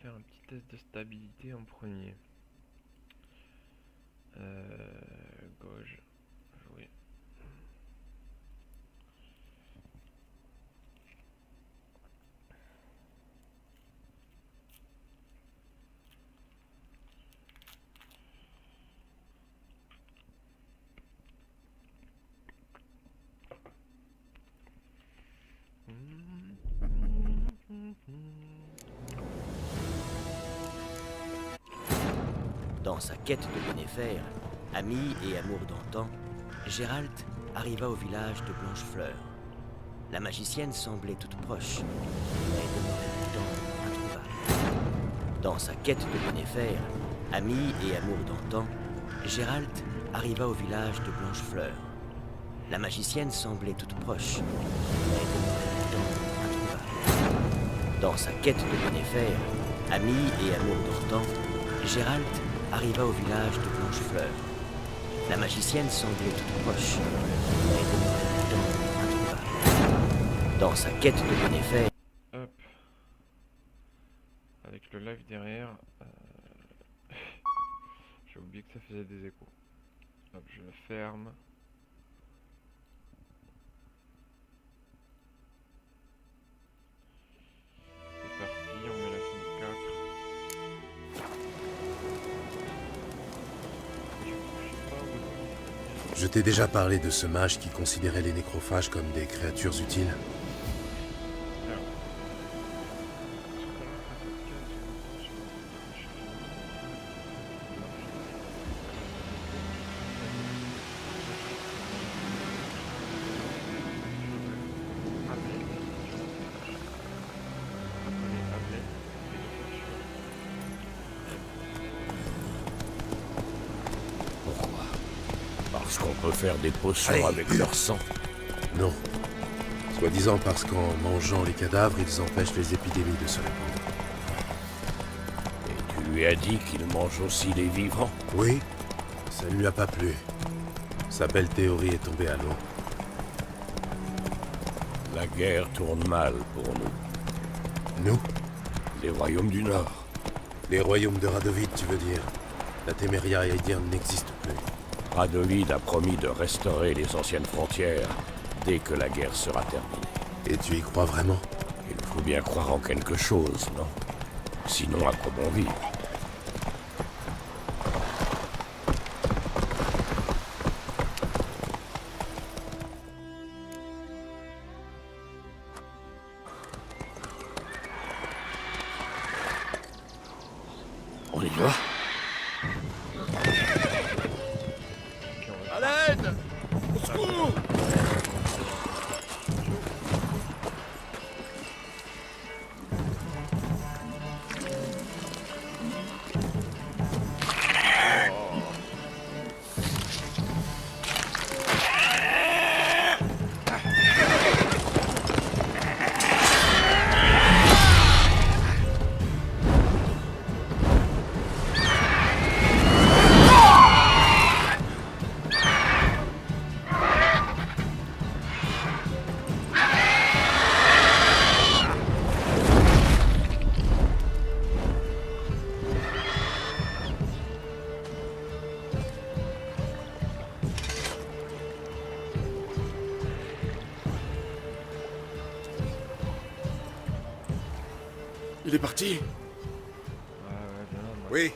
faire un petit test de stabilité en premier. Gauche, jouer. Dans sa quête de Yennefer, ami et amour d'antan, Gérald arriva au village de Blanchefleur. La magicienne semblait toute proche, mais demeurait pourtant introuvable. Dans sa quête de Yennefer, ami et amour d'antan, Gérald arriva au village de Blanchefleur. La magicienne semblait toute proche, mais demeurait pourtant introuvable. Dans sa quête de Yennefer, ami et amour d'antan, Gérald arriva au village de Blanchefleur. La magicienne semblait toute proche, mais demeurait pourtant introuvable. Dans sa quête de Yennefer... Hop. Avec le live derrière, j'ai oublié que ça faisait des échos. Hop, je le ferme. C'est parti, on met la scène 4. Je t'ai déjà parlé de ce mage qui considérait les nécrophages comme des créatures utiles. Pourquoi? Parce qu'on peut faire des potions Allez. avec leur sang. Non. Soi-disant parce qu'en mangeant les cadavres, ils empêchent les épidémies de se répandre. Et tu lui as dit qu'il mange aussi les vivants? Oui, ça ne lui a pas plu. Sa belle théorie est tombée à l'eau. La guerre tourne mal pour nous. Nous, Les royaumes du Nord. les royaumes de Radovid, tu veux dire. La Téméria et Edirn n'existent plus. Radovid a promis de restaurer les anciennes frontières dès que la guerre sera terminée. Et tu y crois vraiment? Il faut bien croire en quelque chose, non? Sinon, à quoi bon vivre? On y va? Ok, À l'aide! Au secours! Il est parti? Ouais, bien, moi. Oui.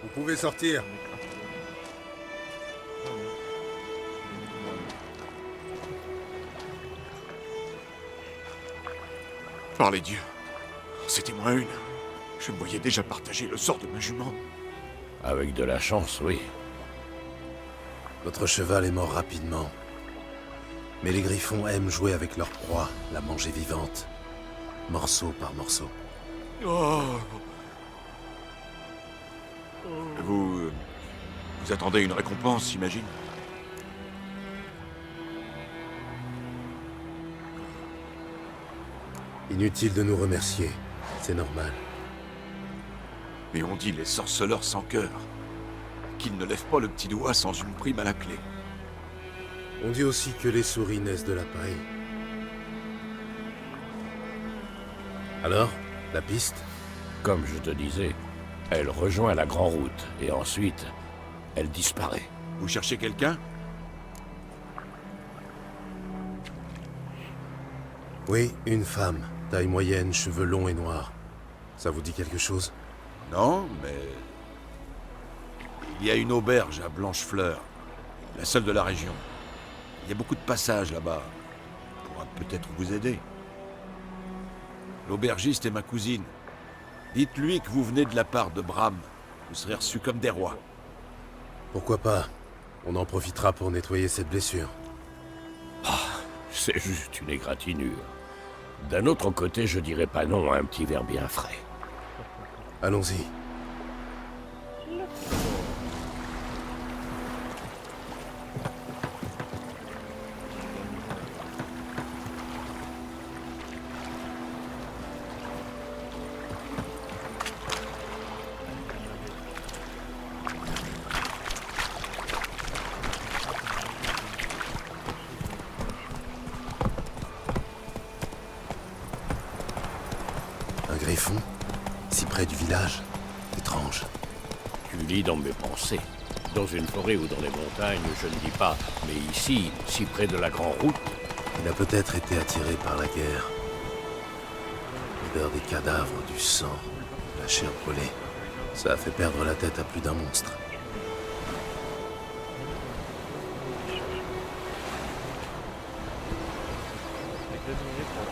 Vous pouvez sortir. Par les dieux. C'était moi une. Je me voyais déjà partager le sort de ma jument. Avec de la chance, oui. Votre cheval est mort rapidement. Mais les griffons aiment jouer avec leur proie, la manger vivante. Morceau par morceau. Oh. Vous attendez une récompense, j'imagine? Inutile de nous remercier. C'est normal. Mais on dit les sorceleurs sans cœur. Qu'ils ne lèvent pas le petit doigt sans une prime à la clé. On dit aussi que les souris naissent de la paille. Alors, la piste? Comme je te disais, elle rejoint la Grande Route, et ensuite, elle disparaît. Vous cherchez quelqu'un? Oui, une femme. Taille moyenne, cheveux longs et noirs. Ça vous dit quelque chose? Non, mais... Il y a une auberge à Blanchefleur, la seule de la région. Il y a beaucoup de passages là-bas. On pourra peut-être vous aider. L'aubergiste est ma cousine. Dites-lui que vous venez de la part de Bram. Vous serez reçus comme des rois. Pourquoi pas? On en profitera pour nettoyer cette blessure. C'est juste une égratignure. D'un autre côté, je dirais pas non à un petit verre bien frais. Allons-y. Un griffon? Si près du village? Étrange. Tu lis dans mes pensées. Dans une forêt ou dans les montagnes, je ne dis pas. Mais ici, si près de la Grande Route, Il a peut-être été attiré par la guerre. L'odeur des cadavres, du sang, la chair brûlée. Ça a fait perdre la tête à plus d'un monstre. Examiner pour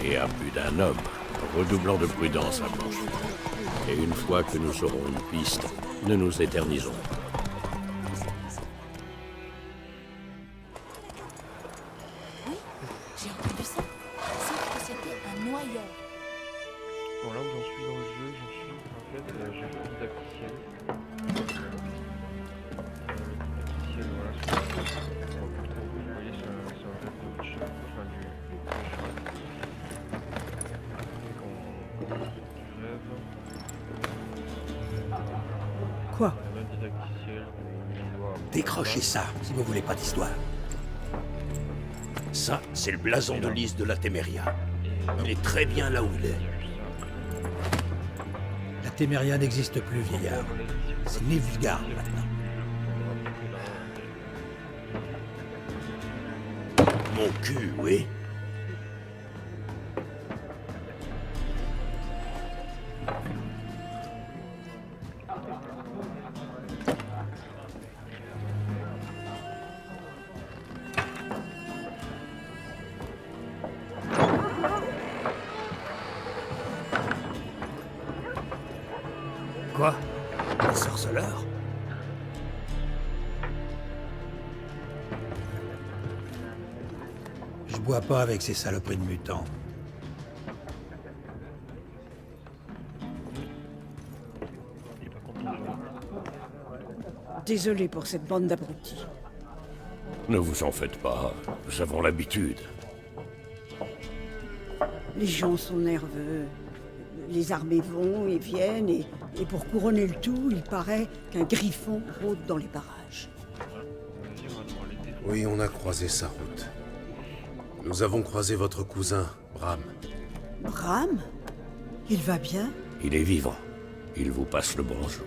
et à plus d'un homme, redoublant de prudence à Blanchefleur. Et une fois que nous aurons une piste, ne nous éternisons pas. Oui, j'ai entendu ça. Sauf que c'était un noyau. Bon, là où j'en suis dans le jeu, j'en suis en fait, j'ai le didacticiel. Le didacticiel, voilà, c'est on voit plus trop, vous voyez, c'est un rêve de Witcher, enfin du cheval. Du rêve. Quoi? On a un didacticiel, on doit... Décrochez ça, si vous voulez pas d'histoire. Ça, c'est le blason de lys de la Téméria. Il est très bien là où il est. La Téméria n'existe plus, vieillard. C'est Nilfgaard maintenant. Mon cul, oui. Quoi? Les sorceleurs? Je bois pas avec ces saloperies de mutants. Désolé pour cette bande d'abrutis. Ne vous en faites pas, nous avons l'habitude. Les gens sont nerveux. Les armées vont et viennent, et pour couronner le tout, il paraît qu'un griffon rôde dans les barrages. Oui, on a croisé sa route. Nous avons croisé votre cousin, Bram. Bram? Il va bien? Il est vivant. Il vous passe le bonjour.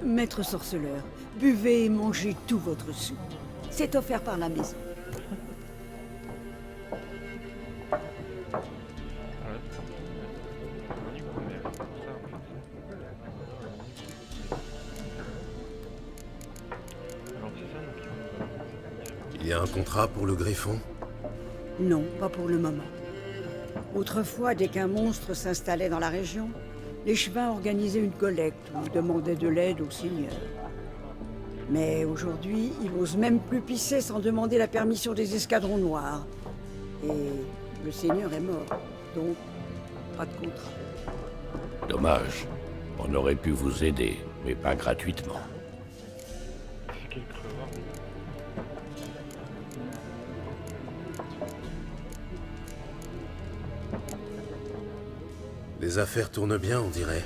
Maître sorceleur, buvez et mangez tout votre soupe. C'est offert par la maison. Il y a un contrat pour le griffon? Non, pas pour le moment. Autrefois, dès qu'un monstre s'installait dans la région, les Chevins organisaient une collecte ou demandaient de l'aide au seigneur. Mais aujourd'hui, ils n'osent même plus pisser sans demander la permission des escadrons noirs. Et le seigneur est mort, donc pas de contrat. Dommage. On aurait pu vous aider, mais pas gratuitement. C'est quel crevard? Les affaires tournent bien, on dirait.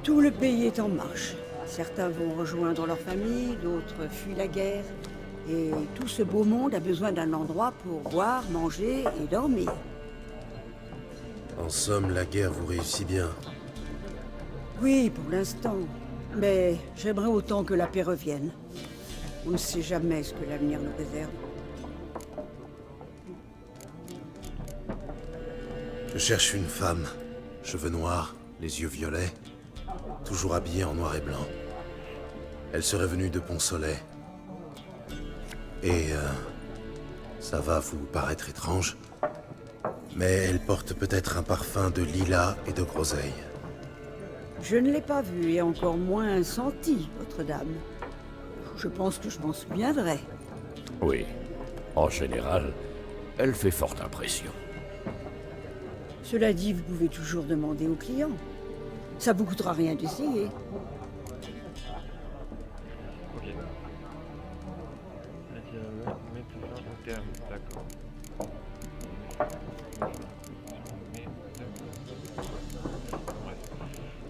Tout le pays est en marche. Certains vont rejoindre leur famille, d'autres fuient la guerre. Et tout ce beau monde a besoin d'un endroit pour boire, manger et dormir. En somme, la guerre vous réussit bien. Oui, pour l'instant. Mais j'aimerais autant que la paix revienne. On ne sait jamais ce que l'avenir nous réserve. Je cherche une femme, cheveux noirs, les yeux violets, toujours habillée en noir et blanc. Elle serait venue de Pont-Soleil. Et ça va vous paraître étrange, mais elle porte peut-être un parfum de lilas et de groseille. Je ne l'ai pas vue et encore moins senti, votre dame. Je pense que je m'en souviendrai. Oui. En général, elle fait forte impression. Cela dit, vous pouvez toujours demander aux clients. Ça vous coûtera rien d'essayer. Ok. Mettre fin au terme, d'accord.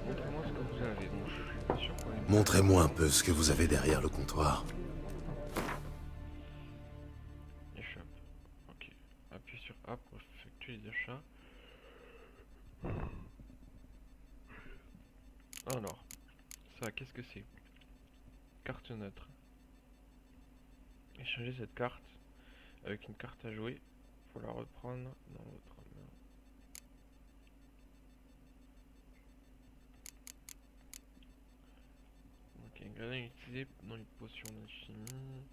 Montrez-moi ce que vous avez. Donc, je suis pas sûr qu'on ait... Montrez-moi un peu ce que vous avez derrière le comptoir. Échappe. Ok. Appuyez sur A pour effectuer les achats. Alors, ça, qu'est-ce que c'est? Carte neutre. Échanger cette carte avec une carte à jouer pour la reprendre dans votre main. Ok, ingrédient utilisé dans les potions d'alchimie.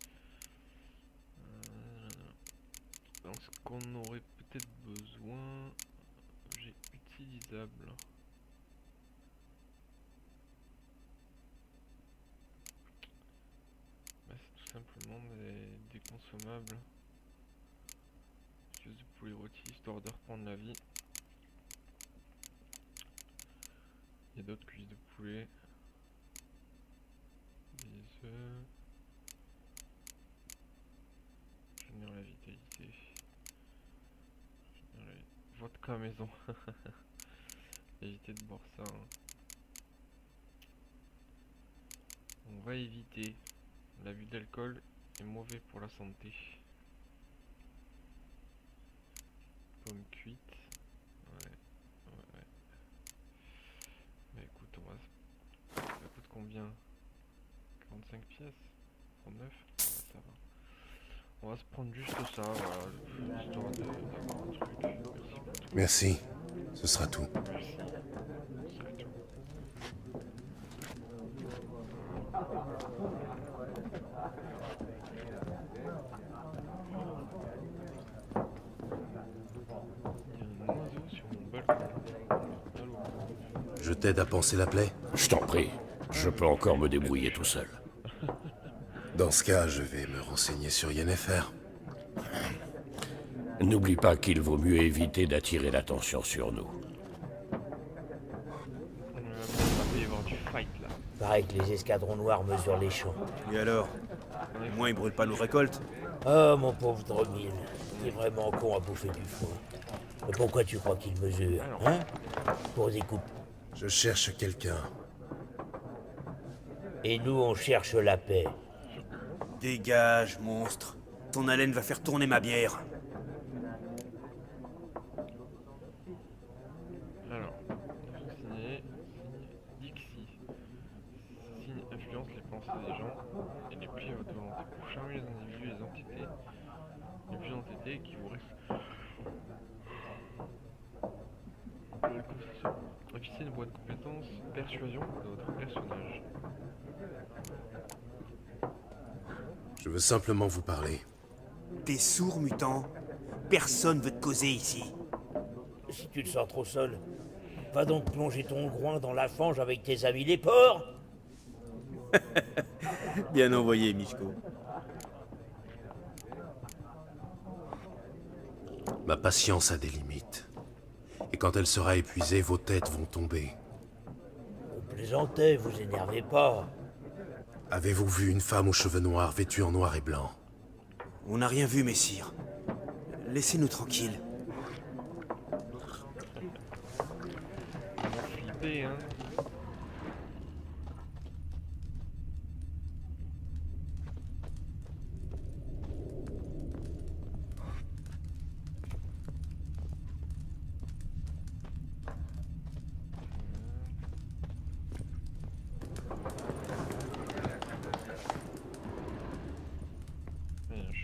Donc, ce qu'on aurait peut-être besoin, objet utilisable. Bah, c'est tout simplement des consommables. Cuisse de poulet rôti histoire de reprendre la vie. Il y a d'autres cuisses de poulet. Des œufs. Générer la vitalité. Vodka maison. Évitez de boire ça. Hein. On va éviter. L'abus d'alcool est mauvais pour la santé. Pomme cuite. Ouais. Mais écoute, ça coûte combien? 45 pièces? 39? Ça va. On va se prendre juste ça, voilà. Histoire d'avoir un truc. Merci. Ce sera tout. Merci. Ce serait tout. Il y a un oiseau sur mon balcon. Allô? Je t'aide à panser la plaie? Je t'en prie. Je peux encore me débrouiller tout seul. Dans ce cas, je vais me renseigner sur Yennefer. N'oublie pas qu'il vaut mieux éviter d'attirer l'attention sur nous. Il va y avoir du fight là. Pareil que les escadrons noirs mesurent les champs. Et alors? Au moins, ils brûlent pas nos récoltes. Oh, mon pauvre Dromil, t'es vraiment con à bouffer du foin. Mais pourquoi tu crois qu'il mesure, hein? Pour des coupes. Je cherche quelqu'un. Et nous, on cherche la paix. Dégage, monstre. Ton haleine va faire tourner ma bière. Alors, signer Dixie. Signe influence les pensées des gens et les plie à votre volonté pour charmer les individus et les entités. Les plus entités qui vous restent. Afficher une boîte de compétences persuasion de votre personnage. Je veux simplement vous parler. T'es sourd, mutant? Personne veut te causer ici. Si tu te sens trop seul, va donc plonger ton groin dans la fange avec tes amis les porcs. Bien envoyé, Michko. Ma patience a des limites. Et quand elle sera épuisée, vos têtes vont tomber. Vous plaisantez, vous énervez pas. Avez-vous vu une femme aux cheveux noirs vêtue en noir et blanc? On n'a rien vu, messire. Laissez-nous tranquilles. On va flipper, hein.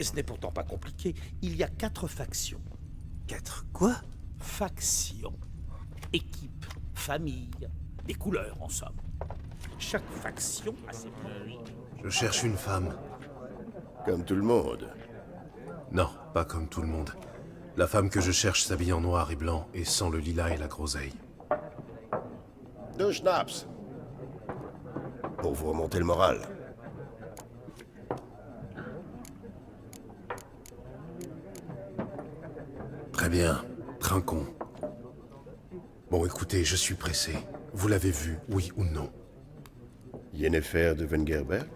Ce n'est pourtant pas compliqué. Il y a 4 factions. 4 quoi? Factions. Équipe, famille, des couleurs en somme. Chaque faction a ses propres... Je cherche une femme. Comme tout le monde. Non, pas comme tout le monde. La femme que je cherche s'habille en noir et blanc et sans le lilas et la groseille. 2 schnapps. Pour vous remonter le moral. Très bien, trinquons. Bon, écoutez, je suis pressé. Vous l'avez vu, oui ou non? Yennefer de Wengerberg?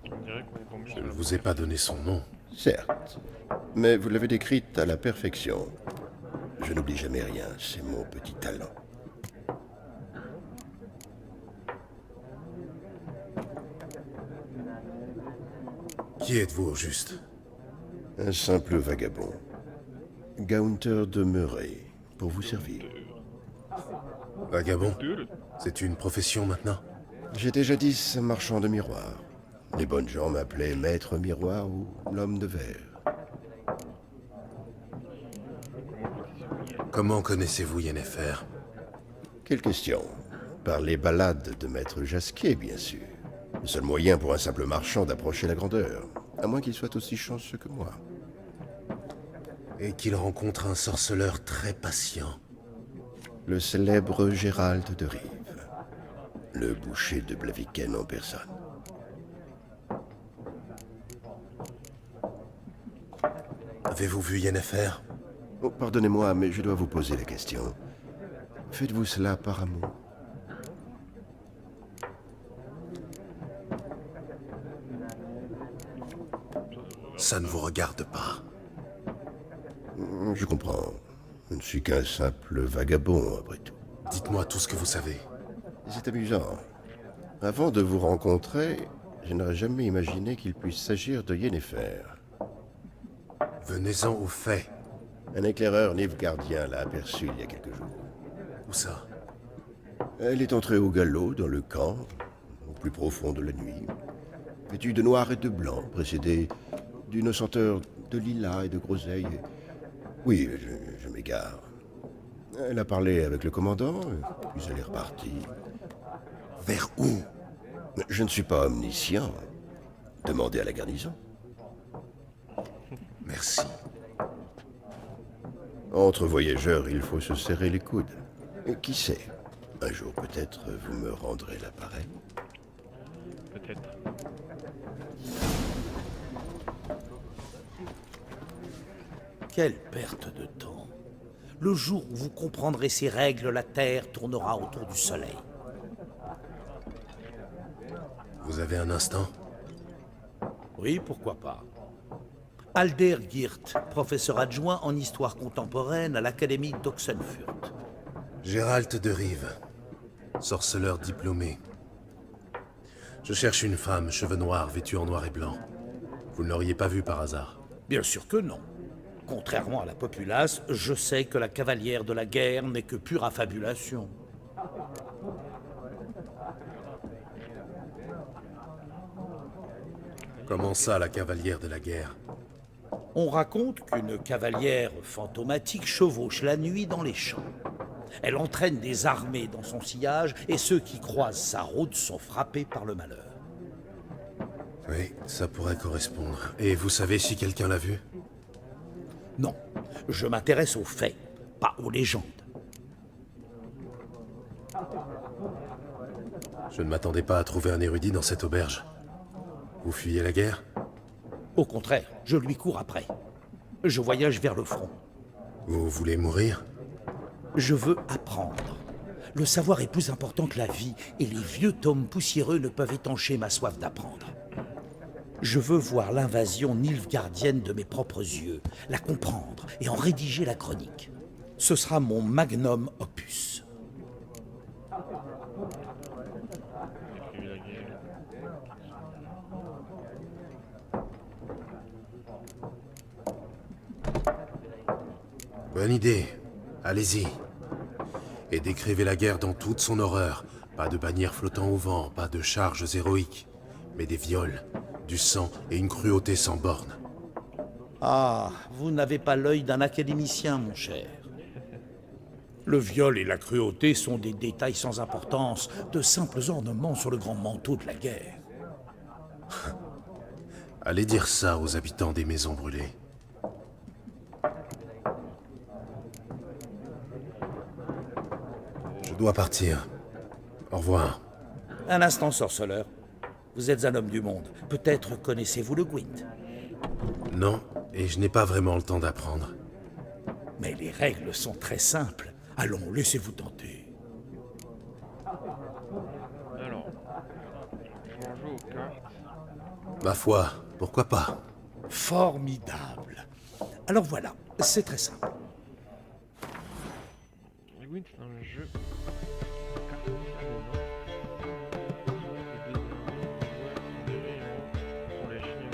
On dirait qu'on est tombé Je sur ne la vous ai pas donné son nom. Certes. Mais vous l'avez décrite à la perfection. Je n'oublie jamais rien, c'est mon petit talent. Qui êtes-vous au juste? Un simple vagabond. Gaunter de Murray, pour vous servir. Vagabond? C'est une profession maintenant? J'étais jadis un marchand de miroirs. Les bonnes gens m'appelaient Maître Miroir ou l'homme de verre. Comment connaissez-vous Yennefer? Quelle question? Par les ballades de Maître Jasquier, bien sûr. Le seul moyen pour un simple marchand d'approcher la grandeur, à moins qu'il soit aussi chanceux que moi. Et qu'il rencontre un sorceleur très patient. Le célèbre Gérald de Rive. Le boucher de Blaviken en personne. Avez-vous vu Yennefer? Oh, pardonnez-moi, mais je dois vous poser la question. Faites-vous cela par amour? Ça ne vous regarde pas. Je comprends. Je ne suis qu'un simple vagabond, après tout. Dites-moi tout ce que vous savez. C'est amusant. Avant de vous rencontrer, je n'aurais jamais imaginé qu'il puisse s'agir de Yennefer. Venez-en aux faits. Un éclaireur nilfgaardien l'a aperçue il y a quelques jours. Où ça? Elle est entrée au galop dans le camp, au plus profond de la nuit, vêtue de noir et de blanc, précédée d'une senteur de lilas et de groseille. Oui, je m'égare. Elle a parlé avec le commandant, puis elle est repartie. Vers où? Je ne suis pas omniscient. Demandez à la garnison. Merci. Entre voyageurs, il faut se serrer les coudes. Et qui sait, un jour peut-être vous me rendrez l'appareil. peut-être. Quelle perte de temps. Le jour où vous comprendrez ces règles, la Terre tournera autour du Soleil. Vous avez un instant? Oui, pourquoi pas. Alder Geert, professeur adjoint en histoire contemporaine à l'Académie d'Oxenfurt. Gérald de Rive, sorceleur diplômé. Je cherche une femme, cheveux noirs, vêtue en noir et blanc. Vous ne l'auriez pas vue par hasard? Bien sûr que non. Contrairement à la populace, je sais que la cavalière de la guerre n'est que pure affabulation. Comment ça, la cavalière de la guerre? On raconte qu'une cavalière fantomatique chevauche la nuit dans les champs. Elle entraîne des armées dans son sillage et ceux qui croisent sa route sont frappés par le malheur. Oui, ça pourrait correspondre. Et vous savez si quelqu'un l'a vue? Non, je m'intéresse aux faits, pas aux légendes. Je ne m'attendais pas à trouver un érudit dans cette auberge. Vous fuyez la guerre? Au contraire, je lui cours après. Je voyage vers le front. Vous voulez mourir? Je veux apprendre. Le savoir est plus important que la vie, et les vieux tomes poussiéreux ne peuvent étancher ma soif d'apprendre. Je veux voir l'invasion nilfgaardienne de mes propres yeux, la comprendre et en rédiger la chronique. Ce sera mon magnum opus. J'ai la guerre. Bonne idée. Allez-y. Et décrivez la guerre dans toute son horreur, Pas de bannières flottant au vent, pas de charges héroïques, mais des viols, du sang et une cruauté sans borne. Ah, vous n'avez pas l'œil d'un académicien, mon cher. Le viol et la cruauté sont des détails sans importance, de simples ornements sur le grand manteau de la guerre. Allez dire ça aux habitants des maisons brûlées. Je dois partir. Au revoir. Un instant, sorceleur. Vous êtes un homme du monde. Peut-être connaissez-vous le Gwent. Non, et je n'ai pas vraiment le temps d'apprendre. Mais les règles sont très simples. Allons, laissez-vous tenter. Alors, je vais en jouer aux cartes. Ma foi, pourquoi pas? Formidable. Alors voilà, c'est très simple. Le Gwent, c'est un jeu. Cartes différentes. Les deux joueurs sont les chiens.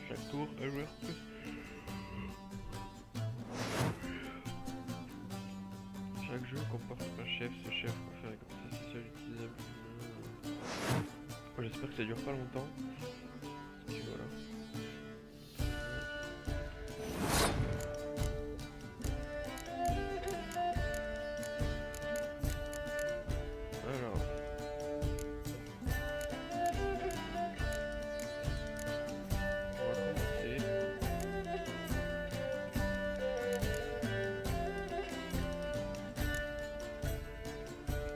Chaque tour, un joueur peut. Chaque jeu comporte un chef, ce chef peut faire des capacités spéciales utilisables. J'espère que ça dure pas longtemps. Et voilà. Alors. On va commencer.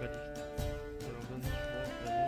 La liste. On leur donne souvent la même.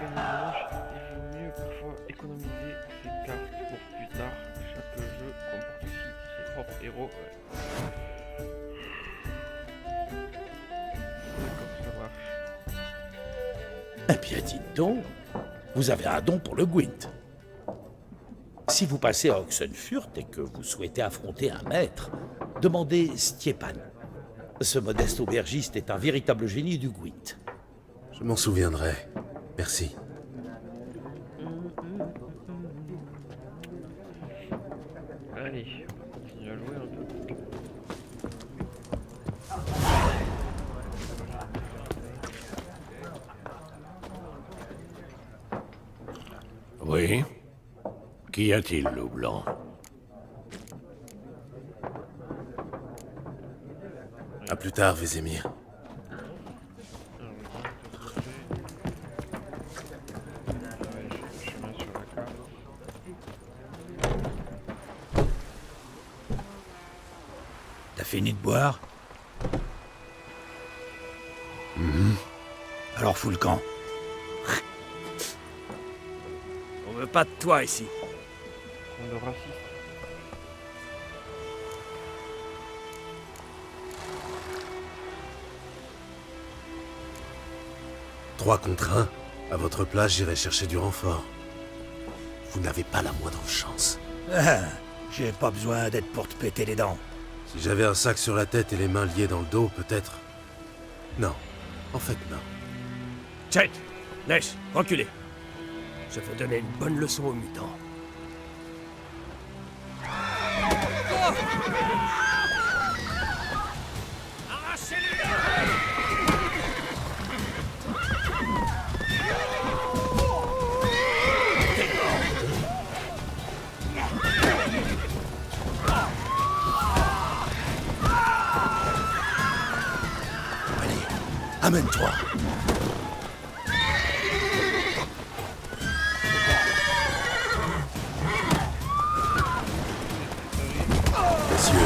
gagner de manche, il vaut mieux parfois économiser ses cartes pour plus tard. Chaque jeu comporte aussi ses propres héros. D'accord, ça marche. Eh bien, dites donc, vous avez un don pour le Gwent. Si vous passez à Oxenfurt et que vous souhaitez affronter un maître, demandez Stjepan. Ce modeste aubergiste est un véritable génie du Gwent. Je m'en souviendrai. Merci. Allez, on va continuer à jouer un peu. Oui? Qu'y a-t-il, loup blanc? À plus tard, Vézémir. Chemin sur la carte. T'as fini de boire? Alors fous le camp. On veut pas de toi ici. On le raciste. Trois contre un. À votre place, j'irai chercher du renfort. Vous n'avez pas la moindre chance. Ah, j'ai pas besoin d'être pour te péter les dents. Si j'avais un sac sur la tête et les mains liées dans le dos, peut-être. Non. En fait, non. Chet, laisse, reculez. Je vais donner une bonne leçon aux mutants. Allez, amène-toi. Messieurs,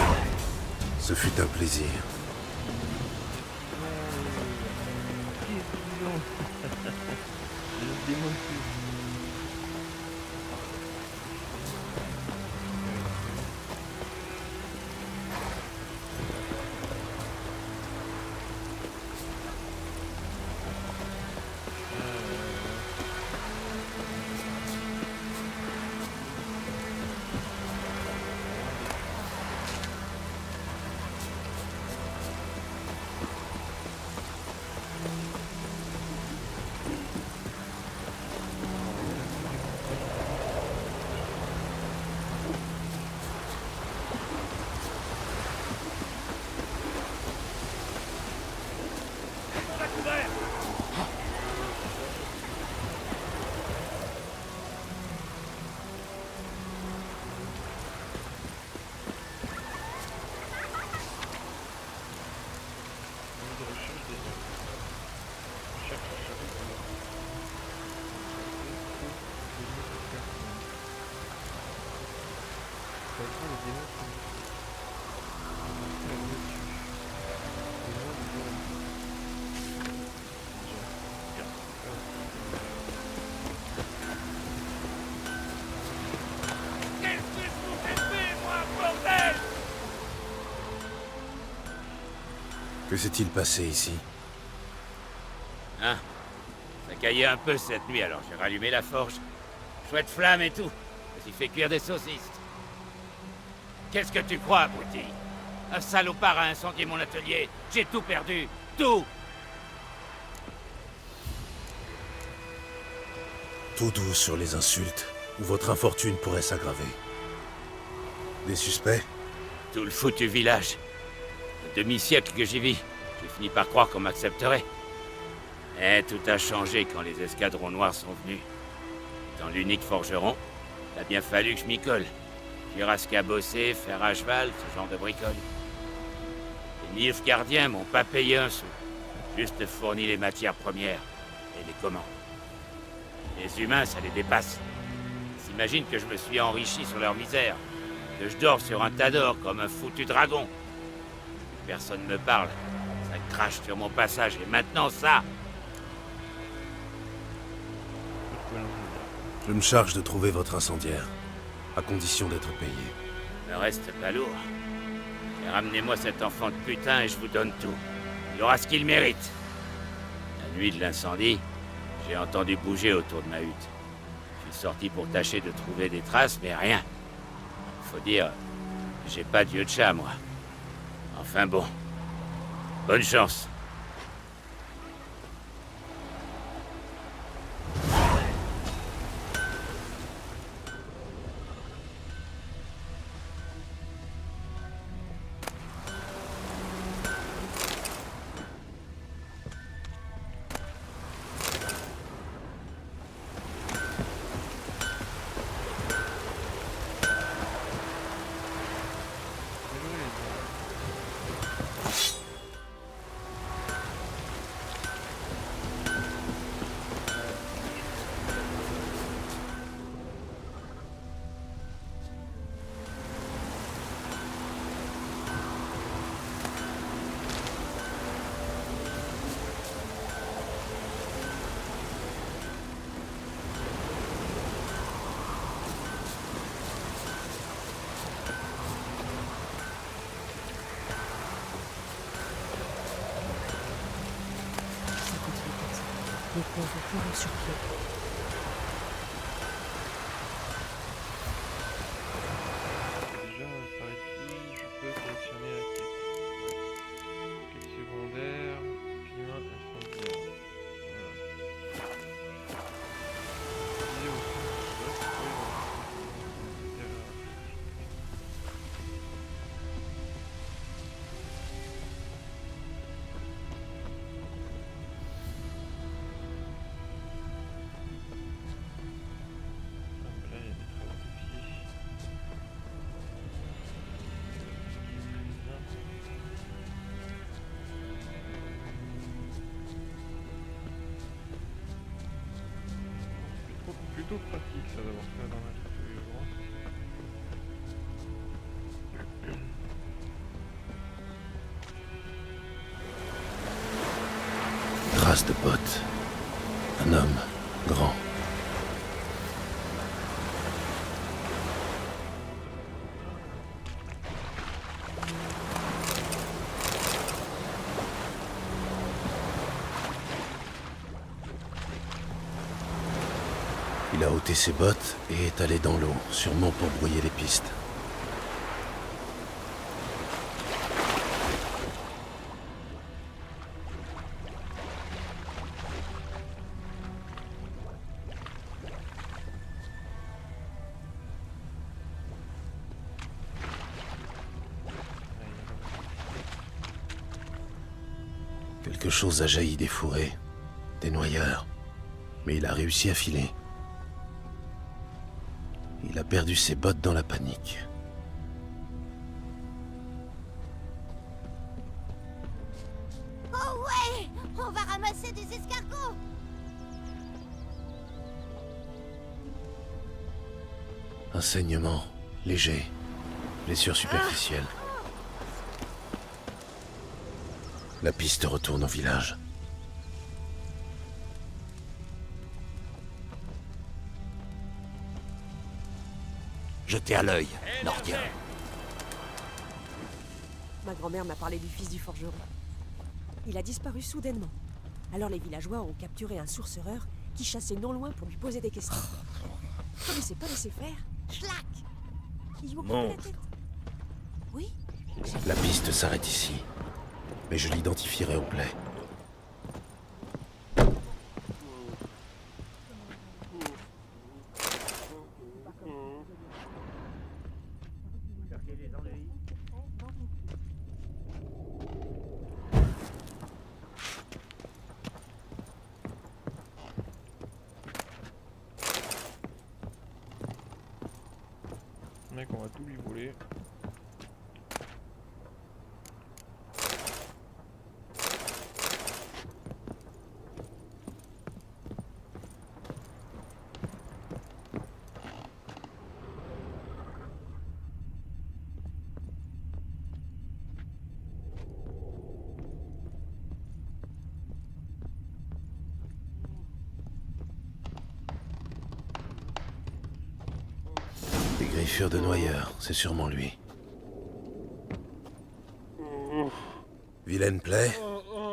ce fut un plaisir. Que s'est-il passé ici? Hein? Ça caillait un peu cette nuit, alors j'ai rallumé la forge. Chouette flamme et tout. J'ai fait cuire des saucisses. Qu'est-ce que tu crois, abruti? Un salopard a incendié mon atelier. J'ai tout perdu. Tout! Tout doux sur les insultes, ou votre infortune pourrait s'aggraver. Des suspects? Tout le foutu village. Un demi-siècle que j'y vis. J'ai fini par croire qu'on m'accepterait. Et tout a changé quand les escadrons noirs sont venus. Dans l'unique forgeron, il a bien fallu que je m'y colle. Cuirasse à bosser, fer à cheval, ce genre de bricole. Les Nilfgaardiens m'ont pas payé un sou. Juste fourni les matières premières et les commandes. Les humains, ça les dépasse. Ils s'imaginent que je me suis enrichi sur leur misère. Que je dors sur un tas d'or comme un foutu dragon. Personne me parle. Ça crache sur mon passage. Et maintenant, ça... Je me charge de trouver votre incendiaire, à condition d'être payé. Ne reste pas lourd. Et ramenez-moi cet enfant de putain et je vous donne tout. Il aura ce qu'il mérite. La nuit de l'incendie, j'ai entendu bouger autour de ma hutte. Je suis sorti pour tâcher de trouver des traces, mais rien. Faut dire, j'ai pas d'yeux de chat, moi. Enfin bon. Bonne chance. Les pauvres courent sur pied. Déjà, par ici, je peux sélectionner la quête. Ouais. Quête secondaire, climat incendiaire. Voilà. Utiliser au centre de plutôt pratique ça d'avoir ça dans la tous les jours. Trace de bottes. Un homme, grand. Il a ôté ses bottes et est allé dans l'eau, sûrement pour brouiller les pistes. Quelque chose a jailli des fourrés, des noyeurs, mais il a réussi à filer. Il a perdu ses bottes dans la panique. Oh ouais! On va ramasser des escargots! Un saignement léger, blessure superficielle. La piste retourne au village. Jetez à l'œil, Nordien. Ma grand-mère m'a parlé du fils du forgeron. Il a disparu soudainement. Alors les villageois ont capturé un sourcereur qui chassait non loin pour lui poser des questions. Comme il s'est pas laissé faire, schlac! Ils lui ont coupé la tête. Oui? La piste s'arrête ici, mais je l'identifierai au blé. Mec, on va tout lui voler. Griffure de Noyeur, c'est sûrement lui. Vilaine plaie,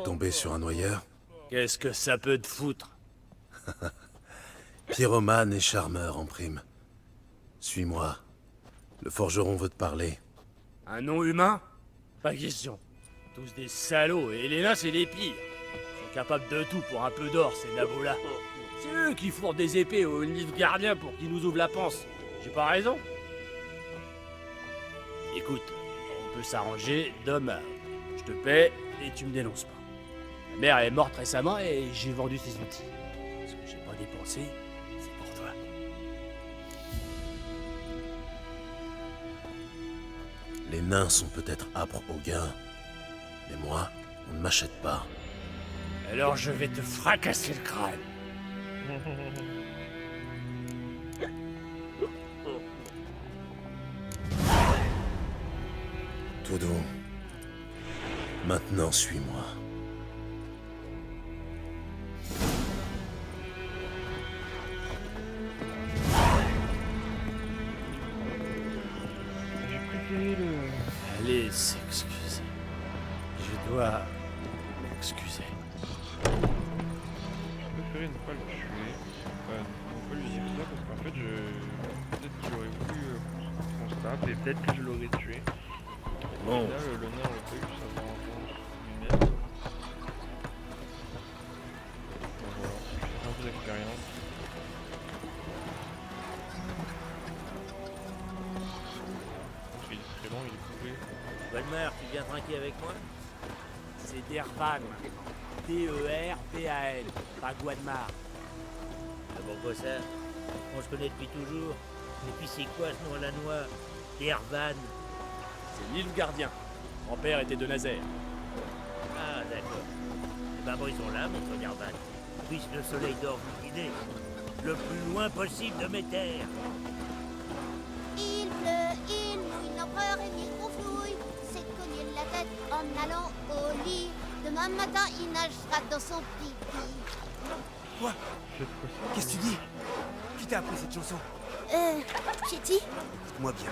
tombée sur un noyeur. Qu'est-ce que ça peut te foutre? Pyromane et charmeur en prime. Suis-moi. Le forgeron veut te parler. Un nom humain? Pas question. Tous des salauds, et les nains, c'est les pires. Ils sont capables de tout pour un peu d'or, ces nabos-là. C'est eux qui fourrent des épées aux Nilfgaardiens pour qu'ils nous ouvrent la panse. J'ai pas raison? Écoute, on peut s'arranger d'homme à homme. Je te paie et tu me dénonces pas. Ma mère est morte récemment et j'ai vendu ses outils. Ce que j'ai pas dépensé, c'est pour toi. Les nains sont peut-être âpres au gain, mais moi, on ne m'achète pas. Alors je vais te fracasser le crâne. Tout doux. Maintenant, suis-moi. J'ai préféré le... Allez, s'excuser. Je dois m'excuser. J'ai préféré ne pas le tuer. Ne pas lui dire ça parce qu'en fait, peut-être qu'il aurait voulu qu'on se tape et peut-être que je l'aurais tué. Bon. Là, le nain aurait pas eu sa vengeance lui-même. Voilà, c'est un peu d'expérience. Il est très long, il est coupé. Walmer, tu viens trinquer avec moi? C'est Dervan. D-E-R-V-A-N. Pas Guadmar. Ah, pourquoi ça? On se connaît depuis toujours. Et puis c'est quoi ce nom à la noix? Dervan. C'est Nilfgaardien. Mon père était de Nazaire. Ah, d'accord. Eh ben bon, ils sont là, maître Dervan. Puisse le soleil d'or vous guider. Le plus loin possible de mes terres. Il pleut, il mouille, l'empereur et mille confouille. C'est cogner la tête en allant au lit. Demain matin, il nagera dans son pipi. Quoi? Qu'est-ce que tu dis? Qui t'a appris cette chanson? Chetty? Écoute-moi bien.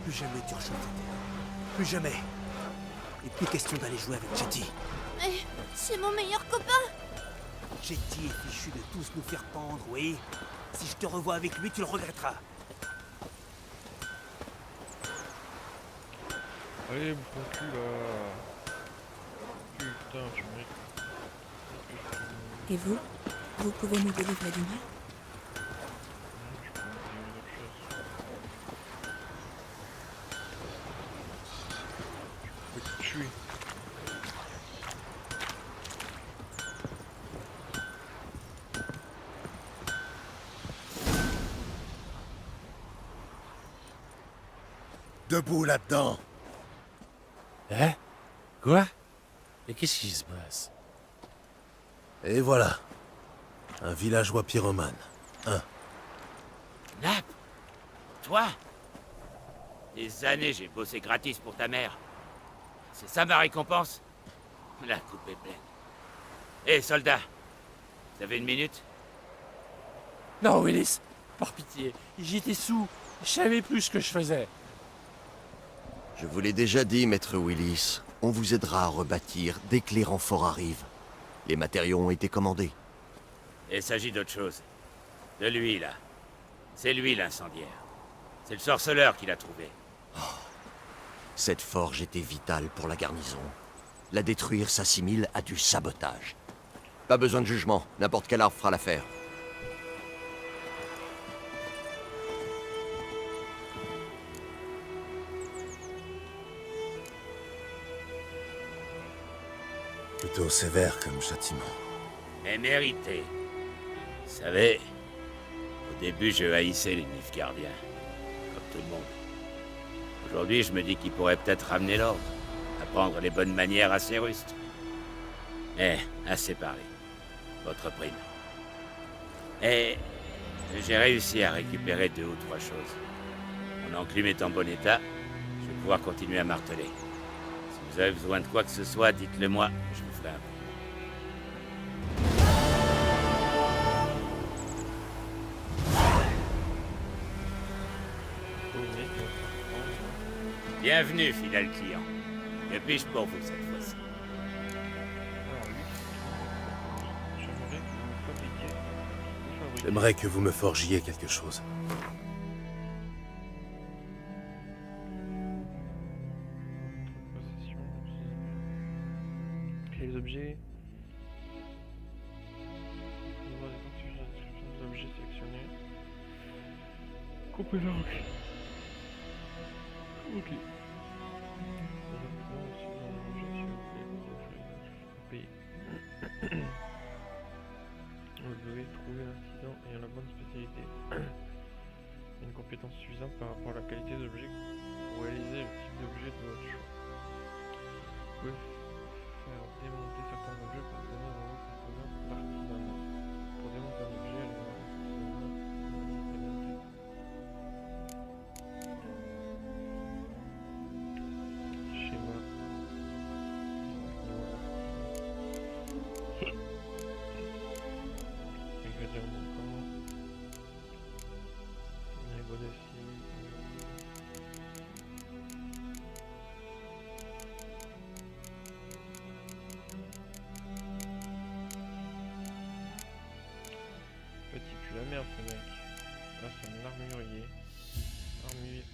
Plus jamais tu rechantes ta terre. Plus jamais. Et plus question d'aller jouer avec Chetty. Mais c'est mon meilleur copain. Chetty est fichu de tous nous faire pendre, oui. Si je te revois avec lui, tu le regretteras. Allez, bouffon cul là. Putain, tu mérites. Et vous? Vous pouvez nous délivrer du mal? Je peux te tuer. Debout là-dedans. Hein? Quoi? Mais qu'est-ce qui se passe? Et voilà. Un villageois pyromane. Nap? Toi? Des années j'ai bossé gratis pour ta mère. C'est ça ma récompense? La coupe est pleine. Hé, soldat, vous avez une minute? Non, Willis, par pitié, j'étais sous. Je savais plus ce que je faisais. Je vous l'ai déjà dit, maître Willis. On vous aidera à rebâtir dès que les renforts arrivent. Les matériaux ont été commandés. Il s'agit d'autre chose. De lui, là. C'est lui l'incendiaire. C'est le sorceleur qui l'a trouvé. Cette forge était vitale pour la garnison. La détruire s'assimile à du sabotage. Pas besoin de jugement, n'importe quel arbre fera l'affaire. Plutôt sévère comme châtiment. Mais mérité. Vous savez, au début, je haïssais les Nilfgaardiens. Comme tout le monde. Aujourd'hui, je me dis qu'ils pourraient peut-être ramener l'ordre. Apprendre les bonnes manières à ces rustres. Eh, assez parlé. Votre prime. Et j'ai réussi à récupérer 2 ou 3 choses. Mon enclume est en bon état. Je vais pouvoir continuer à marteler. Si vous avez besoin de quoi que ce soit, dites-le moi. Je vous ferai un peu. Bienvenue, fidèle client. Que puis-je pour vous cette fois-ci? J'aimerais que vous me forgiez quelque chose. Les objets. On va voir les description de l'objet sélectionné. Composant, ok. Ok. Vous devez trouver l'incident ayant la bonne spécialité. Une compétence suffisante par rapport à la qualité de l'objet pour réaliser le type d'objet de votre choix. Vous pouvez faire démonter certains objets pour donner un nouveau composant d'artisanat. Pour démonter un objet, schéma. Ingrédients manquants. Niveau de cible. Petit pue la merde ce mec. Là c'est un armurier.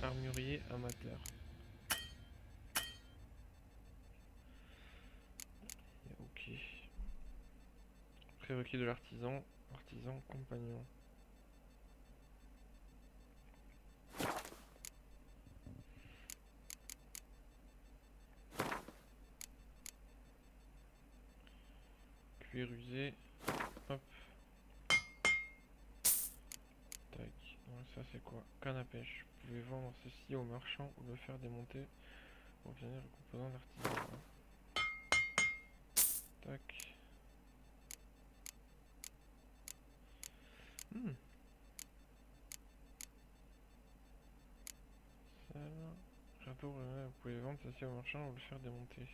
Armurier amateur. Ok. Prérequis de l'artisan. Artisan compagnon. Cuir usé. Hop. Tac. Ouais, ça c'est quoi? Canne à pêche. Vous pouvez vendre ceci au marchand ou le faire démonter pour obtenir le composant d'artisanat. Tac. Château, vous pouvez vendre ceci au marchand ou le faire démonter.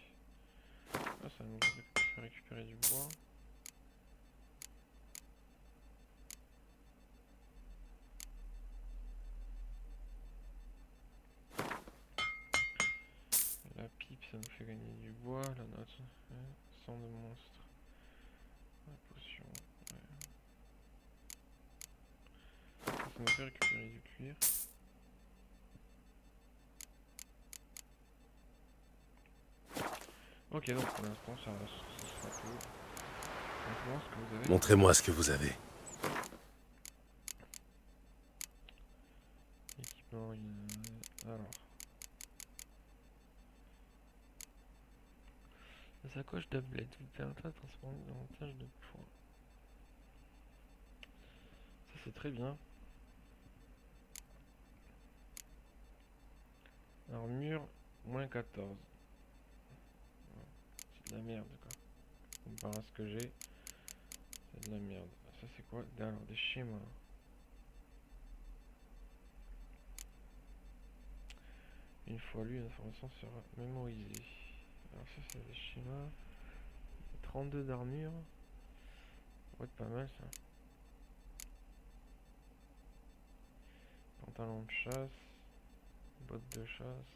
Ah, ça nous fait récupérer du bois. La pipe, ça nous fait gagner du bois. La note, sang de monstre. La potion, ouais. Ça nous fait récupérer du cuir. Ok, donc pour l'instant, ça sera tout. Maintenant, ce que vous avez... Montrez-moi ce que vous avez. Équipement, alors... La sacoche d'Ablette vous permettra de transformer davantage de points. Ça c'est très bien. Armure, moins 14. C'est de la merde quoi. Comparé à ce que j'ai, c'est de la merde. Ça c'est quoi? Alors des schémas. Une fois lu, l'information sera mémorisée. Alors ça c'est des schémas. 32 d'armure. Ça va être pas mal ça. Pantalon de chasse. Bottes de chasse.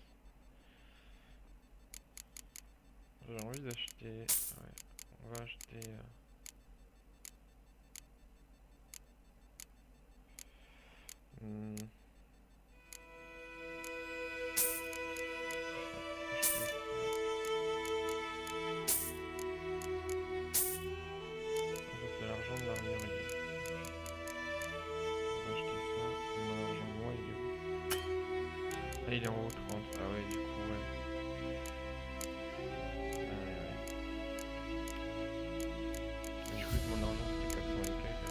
J'ai envie d'acheter... Ouais, on va acheter... c'est l'argent de l'armurerie. On va acheter ça. Et mon argent de moi, il est où? Ah, il est en haut 30. Ah ouais, du coup, ouais. Du coup, mon argent, c'était 400 et quelques.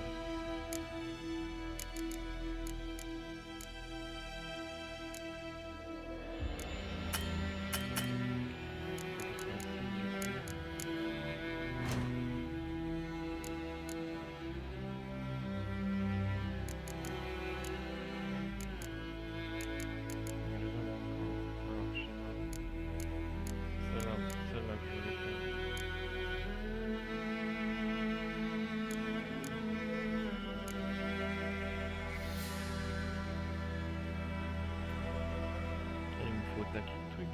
attaquer le truc.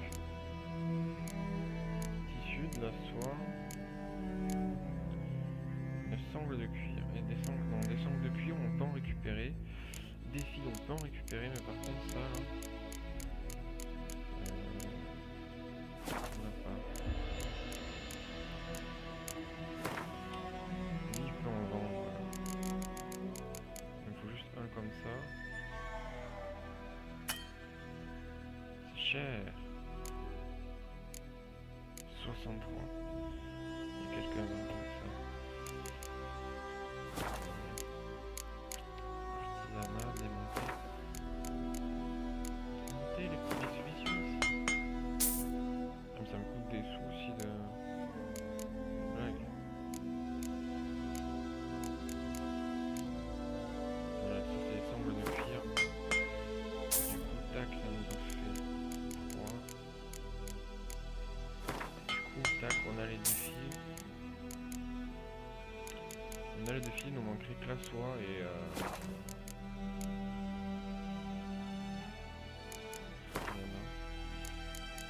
Tissu, de la soie. Des sangles de cuir. Et des sangles, non, des sangles de cuir, on peut en récupérer. Des fils, on peut en récupérer, mais par contre, ça, là, on n'a pas. Lui, il peut en vendre. Il me faut juste un comme ça. C'est cher. 63. Il y a quelqu'un comme ça. Artisanat, démonter. Démonter les premiers solutions ici. Comme ça me coûte des sous aussi de blague. Voilà, ça c'est les sangles de cuir. Du coup, tac, ça nous en fait 3. Du coup, tac, on a les défis. On a les défis, il nous manquerait que la soie et voilà.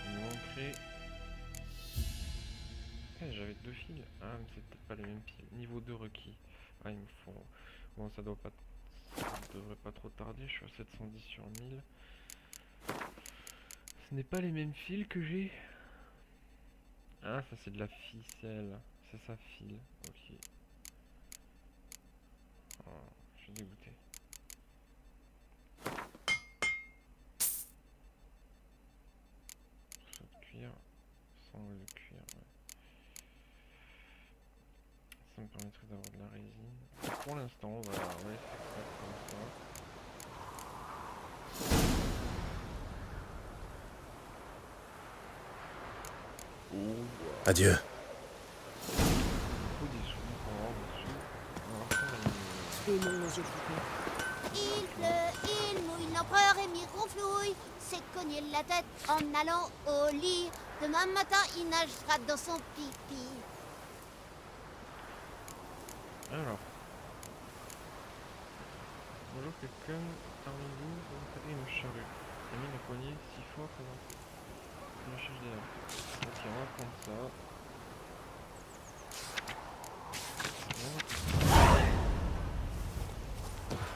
Il nous manquerait... Eh, j'avais 2 fils. Ah, mais c'est peut-être pas les mêmes fils. Niveau 2 requis. Ah, il me faut... Bon, ça doit pas... Ça devrait pas trop tarder, je suis à 710 sur 1000. Ce n'est pas les mêmes fils que j'ai. Ah, ça c'est de la ficelle. C'est ça, fil. Ok. Oh, je suis dégoûté. Saut de cuir. Sangle de cuir, ouais. Ça me permettrait d'avoir de la résine. Pour l'instant, on va essayer de faire comme ça. Adieu. Et non, nos yeux flippés. Il pleut, il mouille, l'empereur émir ronflouille, s'est cogné la tête en allant au lit. Demain matin, il nagera dans son pipi. Alors. Bonjour, quelqu'un parmi vous peut me une charrue. J'ai mis la poignée 6 fois pendant que je cherche des lampes. Ok, on va prendre ça.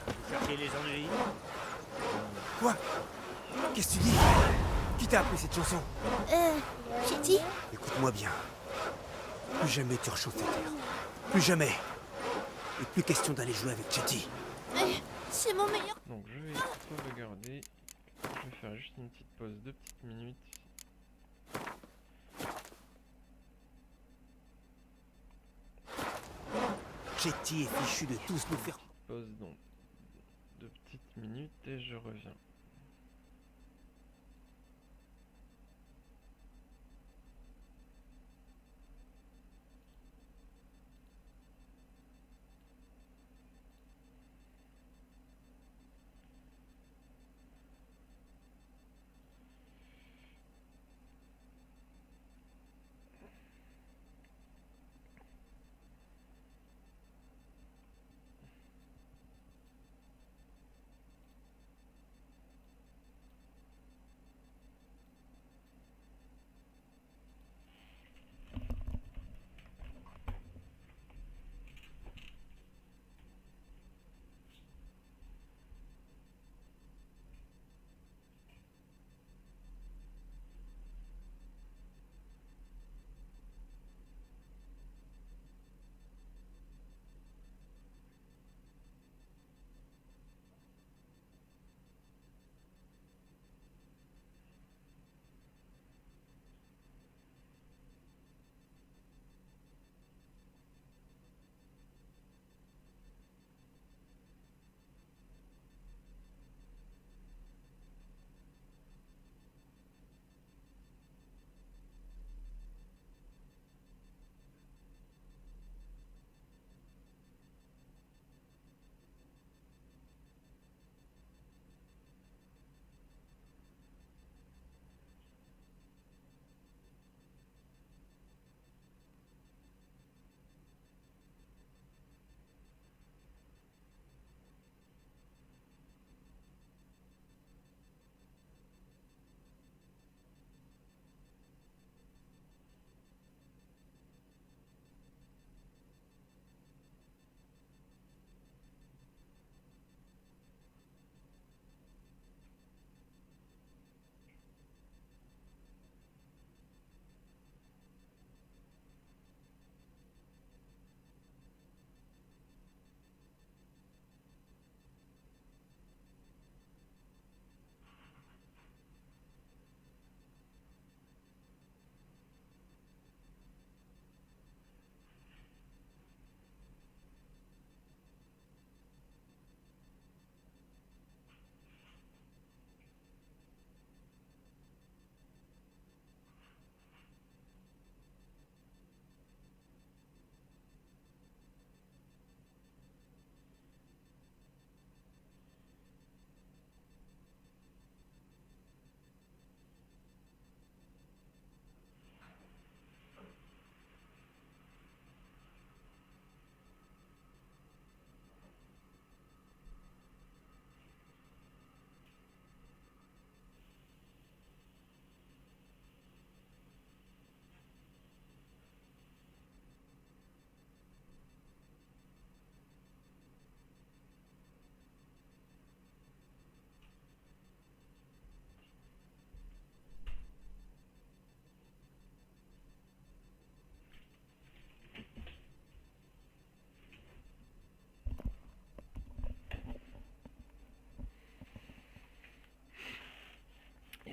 Vous cherchez les ennuis? Quoi? Qu'est-ce que tu dis? Qui t'a appris cette chanson? J'ai dit? Écoute-moi bien. Plus jamais tu rechauffes tes terres. Plus jamais. Et plus question d'aller jouer avec Chetty. C'est mon meilleur. Donc je vais sauvegarder. Je vais faire juste une petite pause de petites minutes. Chetty est fichu de tous nous faire. Pause donc de petites minutes et je reviens.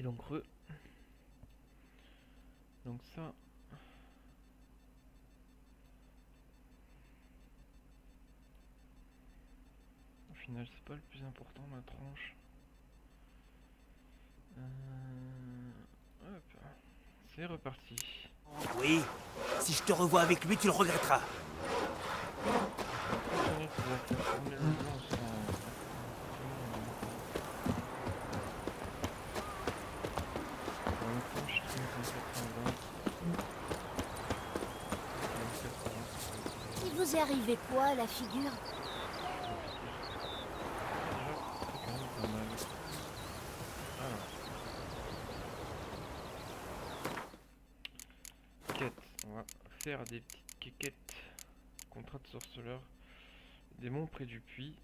l'encreux. Donc ça... Au final, c'est pas le plus important, ma tranche. Hop. C'est reparti. Oui, si je te revois avec lui, tu le regretteras. Il vous est arrivé quoi à la figure? Quête, on va faire des petites quéquettes. Contrat de sorceleur. Démon près du puits.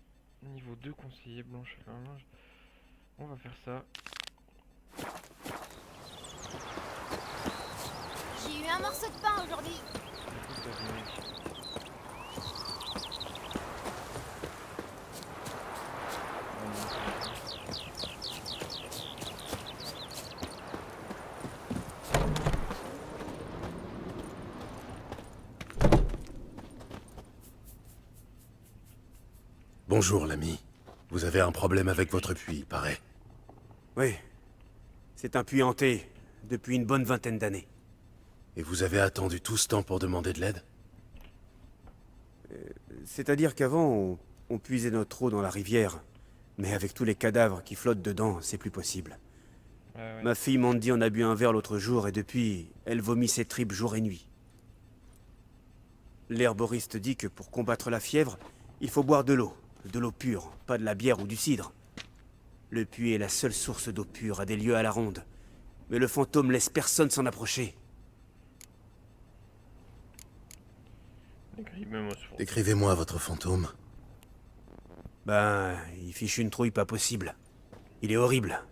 Niveau 2 conseiller blanche. On va faire ça. J'ai eu un morceau de pain aujourd'hui. Bonjour, l'ami. Vous avez un problème avec votre puits, il paraît. Oui. C'est un puits hanté, depuis une bonne vingtaine d'années. Et vous avez attendu tout ce temps pour demander de l'aide? C'est-à-dire qu'avant, on puisait notre eau dans la rivière. Mais avec tous les cadavres qui flottent dedans, c'est plus possible. Ouais. Ma fille Mandy en a bu un verre l'autre jour et depuis, elle vomit ses tripes jour et nuit. L'herboriste dit que pour combattre la fièvre, il faut boire de l'eau pure, pas de la bière ou du cidre. Le puits est la seule source d'eau pure à des lieues à la ronde. Mais le fantôme laisse personne s'en approcher. Décrivez-moi votre fantôme. Ben, il fiche une trouille pas possible. Il est horrible.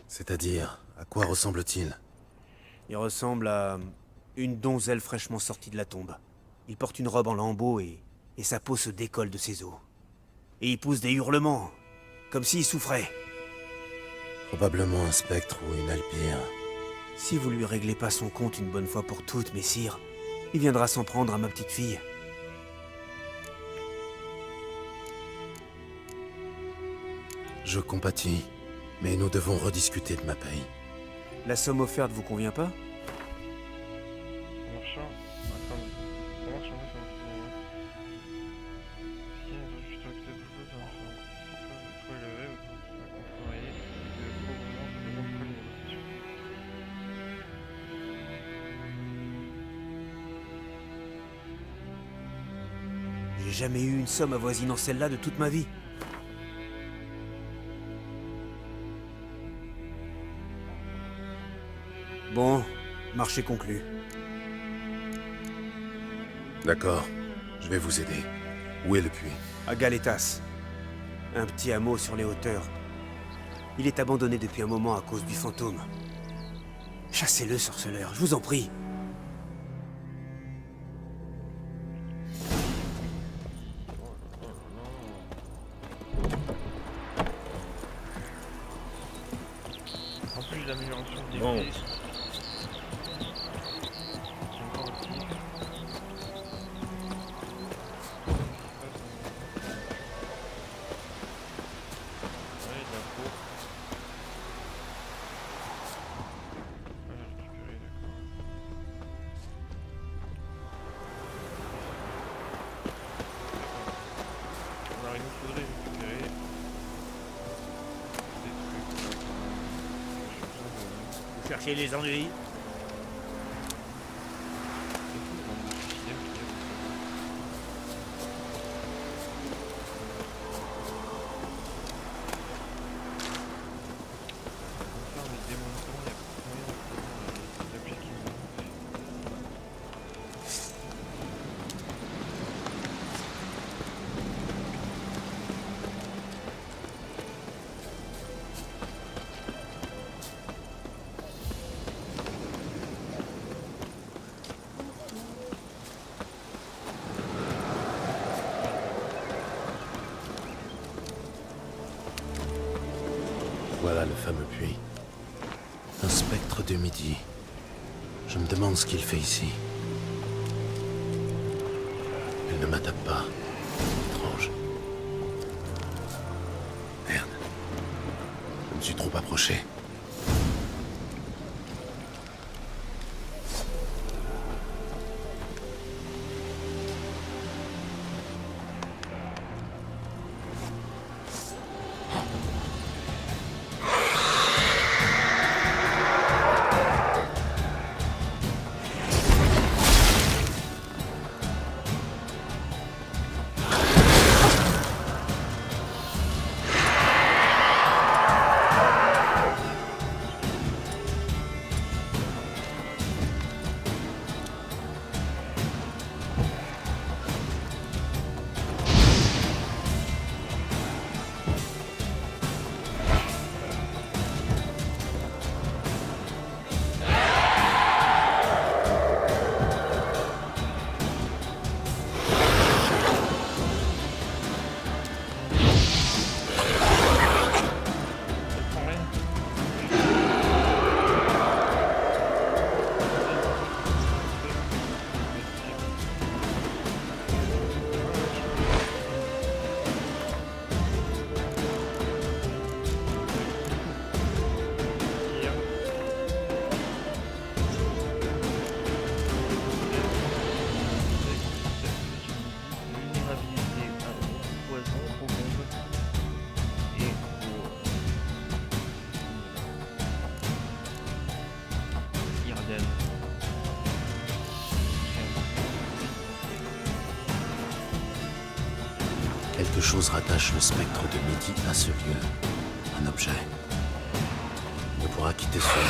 C'est-à-dire, à quoi ressemble-t-il? Il ressemble à une donzelle fraîchement sortie de la tombe. Il porte une robe en lambeaux et sa peau se décolle de ses os. Et il pousse des hurlements, comme s'il souffrait. Probablement un spectre ou une alpire. Si vous lui réglez pas son compte une bonne fois pour toutes, messire, il viendra s'en prendre à ma petite fille. Je compatis, mais nous devons rediscuter de ma paye. La somme offerte vous convient pas? J'ai jamais eu une somme avoisinant celle-là de toute ma vie. Bon, marché conclu. D'accord, je vais vous aider. Où est le puits? À Galetas. Un petit hameau sur les hauteurs. Il est abandonné depuis un moment à cause du fantôme. Chassez-le, sorceleur, je vous en prie. En plus de l'amélioration des Bon. clés. Alors il nous faudrait récupérer des trucs. Vous cherchez les ennuis? Voilà le fameux puits. Un spectre de midi. Je me demande ce qu'il fait ici. Il ne m'attaque pas. Étrange. Merde. Je me suis trop approché. Quelque chose rattache le spectre de midi à ce lieu. Un objet. Il ne pourra quitter ce lieu.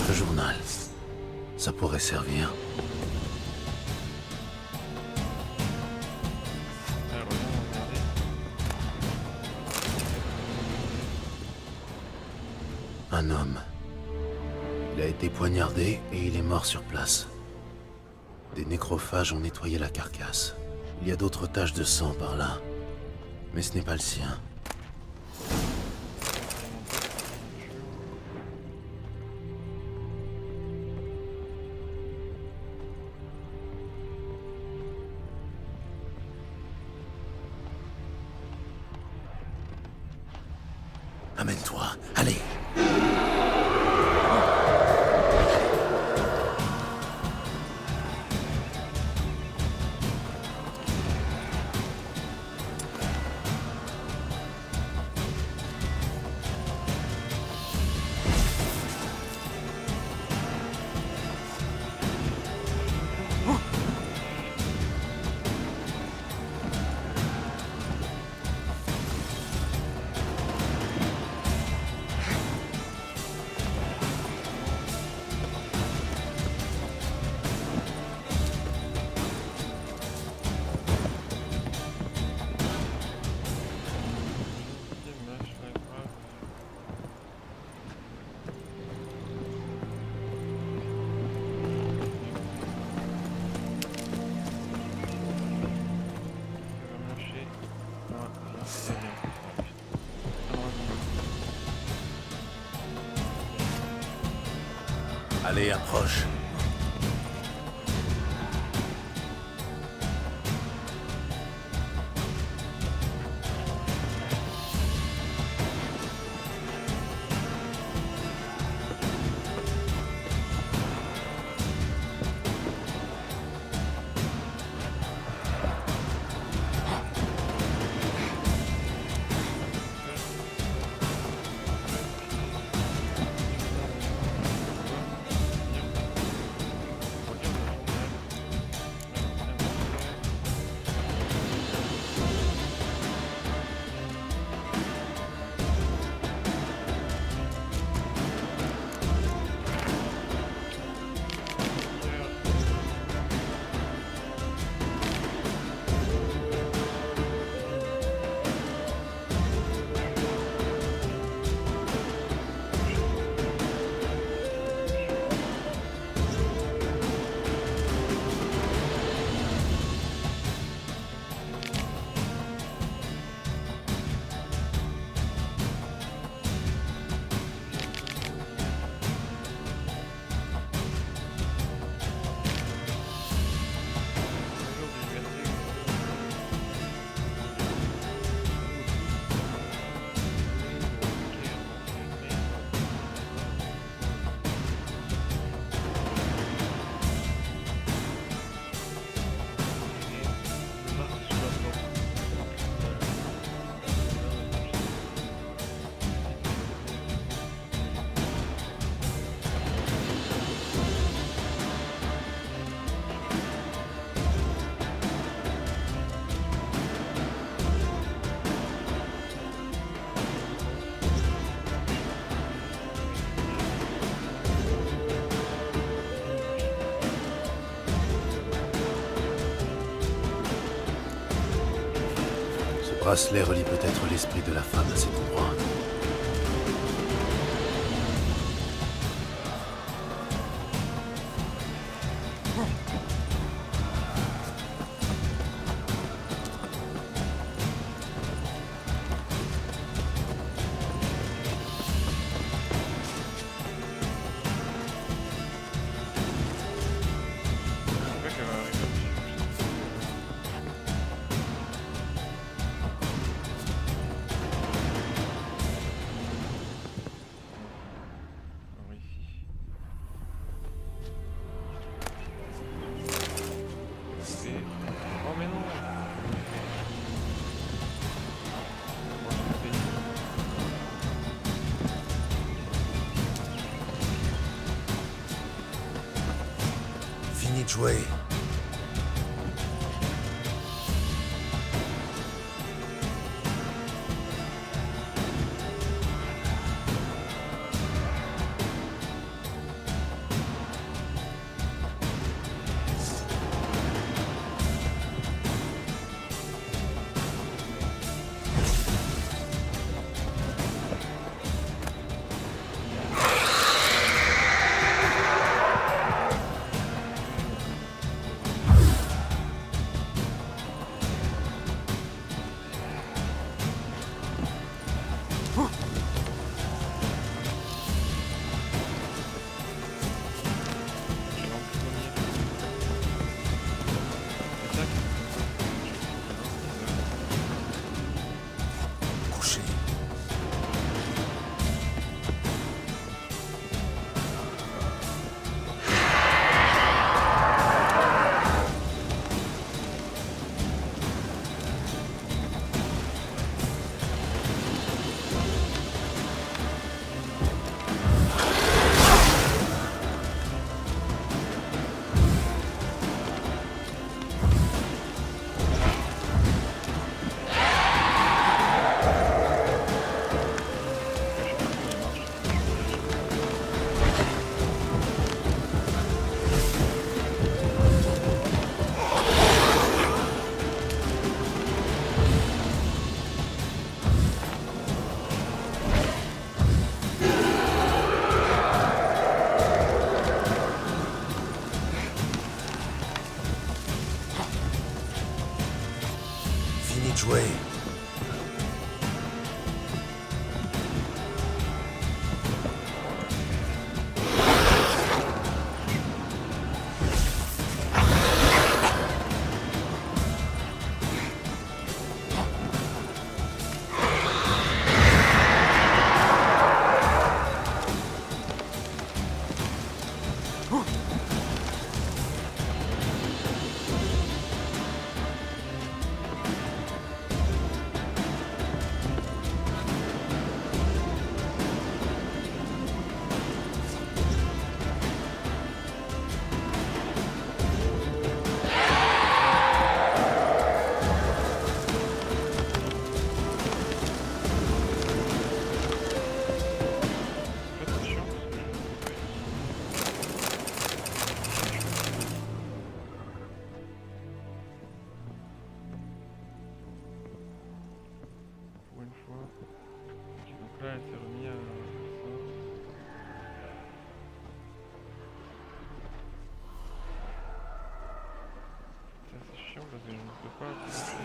Le journal. Ça pourrait servir. Un homme. Il a été poignardé et il est mort sur place. Des nécrophages ont nettoyé la carcasse. Il y a d'autres taches de sang par là. Mais ce n'est pas le sien. Amène-toi, allez! Allez, approche. Ce bracelet relie peut-être l'esprit de la femme à cet endroit. Fini de jouer. là, elle s'est remis à ça. Ça, c'est chiant parce que je ne peux pas accrocher.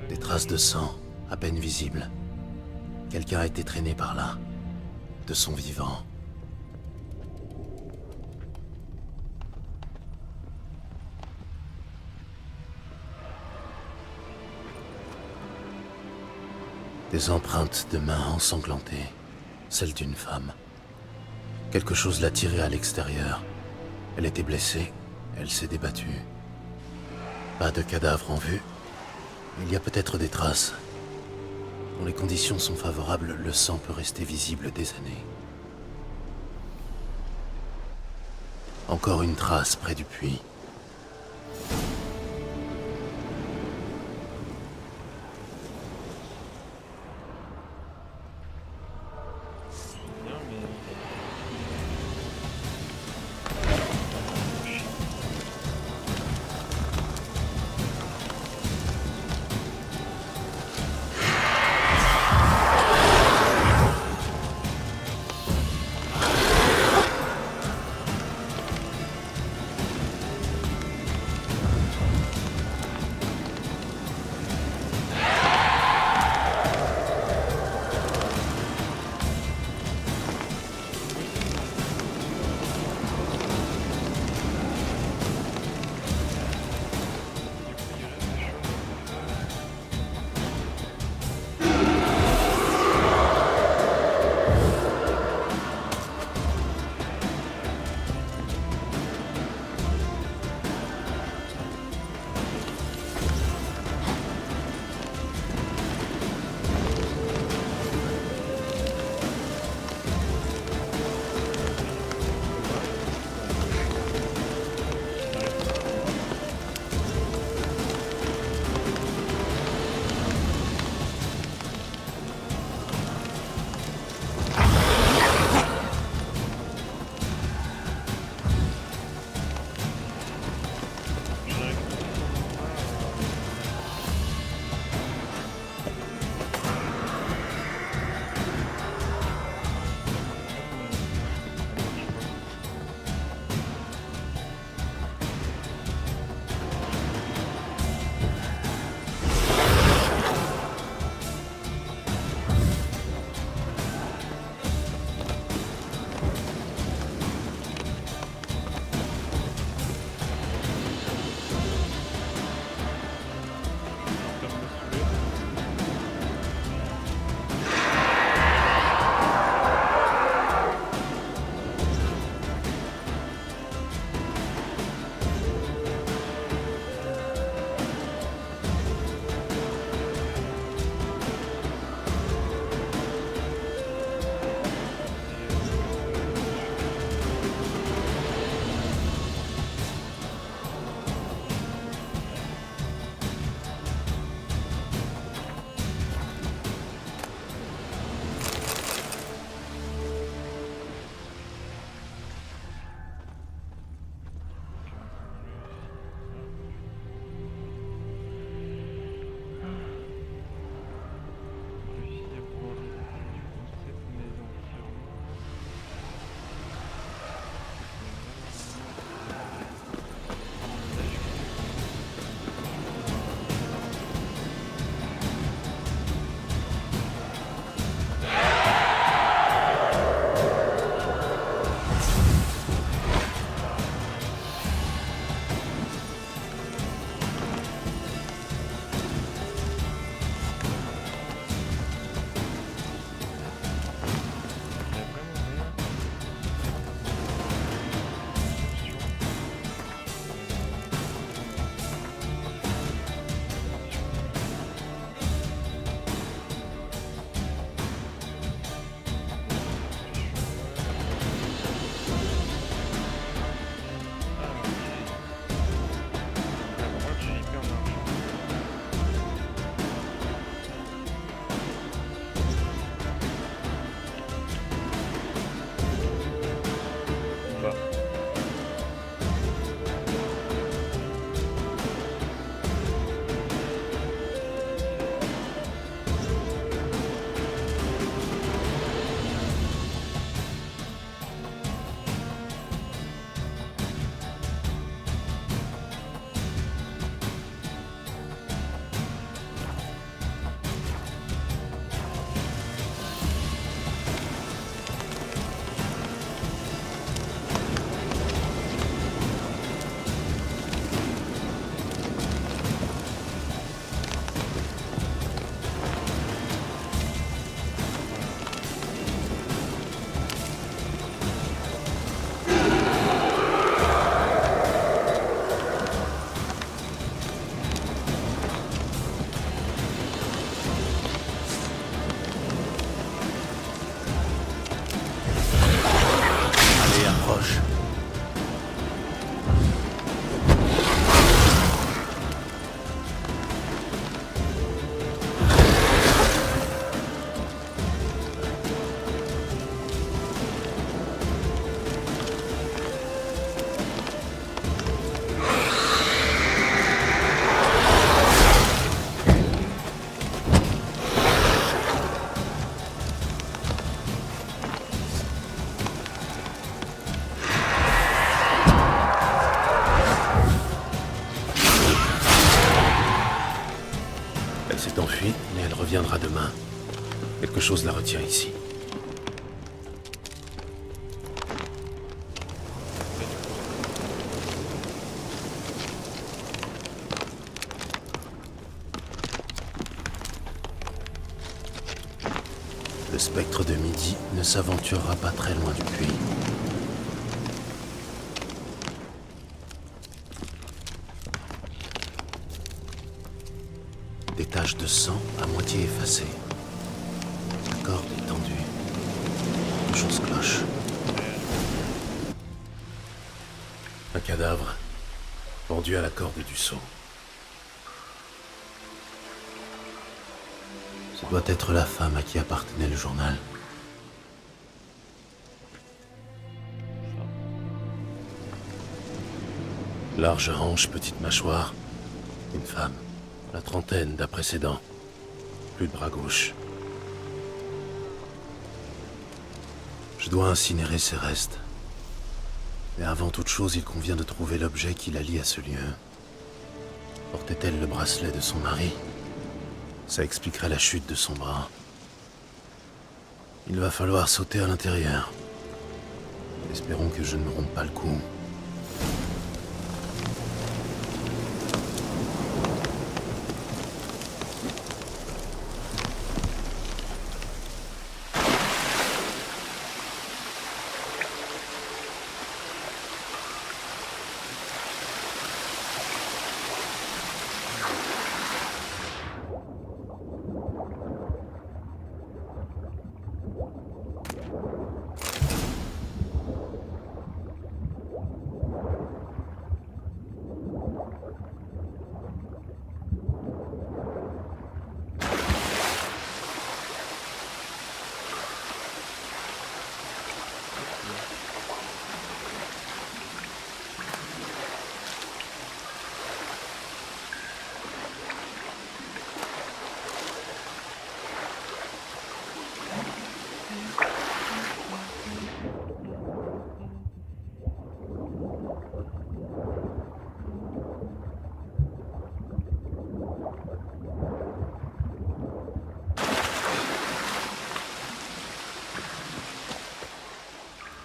Des traces de sang, à peine visibles. Quelqu'un a été traîné par là, de son vivant. Des empreintes de mains ensanglantées, celles d'une femme. Quelque chose l'a tirée à l'extérieur. Elle était blessée, elle s'est débattue. Pas de cadavre en vue. Il y a peut-être des traces. Quand les conditions sont favorables, le sang peut rester visible des années. Encore une trace près du puits. s'est enfuie, mais elle reviendra demain. Quelque chose la retient ici. Le spectre de midi ne s'aventurera pas très loin du puits. Des taches de sang à moitié effacées. La corde est tendue. Quelque chose cloche. Un cadavre pendu à la corde du seau. Ce doit être la femme à qui appartenait le journal. Large hanche, petite mâchoire. Une femme. La trentaine d'après ses dents. Plus de bras gauche. Je dois incinérer ses restes. Mais avant toute chose, il convient de trouver l'objet qui la lie à ce lieu. Portait-elle le bracelet de son mari ? Ça expliquerait la chute de son bras. Il va falloir sauter à l'intérieur. Espérons que je ne me rompe pas le cou.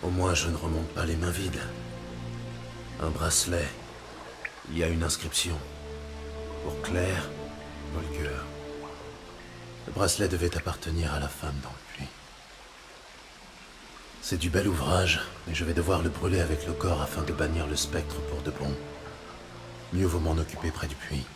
Au moins, je ne remonte pas les mains vides. Un bracelet. Il y a une inscription. Pour Claire, Volker. Le bracelet devait appartenir à la femme dans le puits. C'est du bel ouvrage, mais je vais devoir le brûler avec le corps afin de bannir le spectre pour de bon. Mieux vaut m'en occuper près du puits.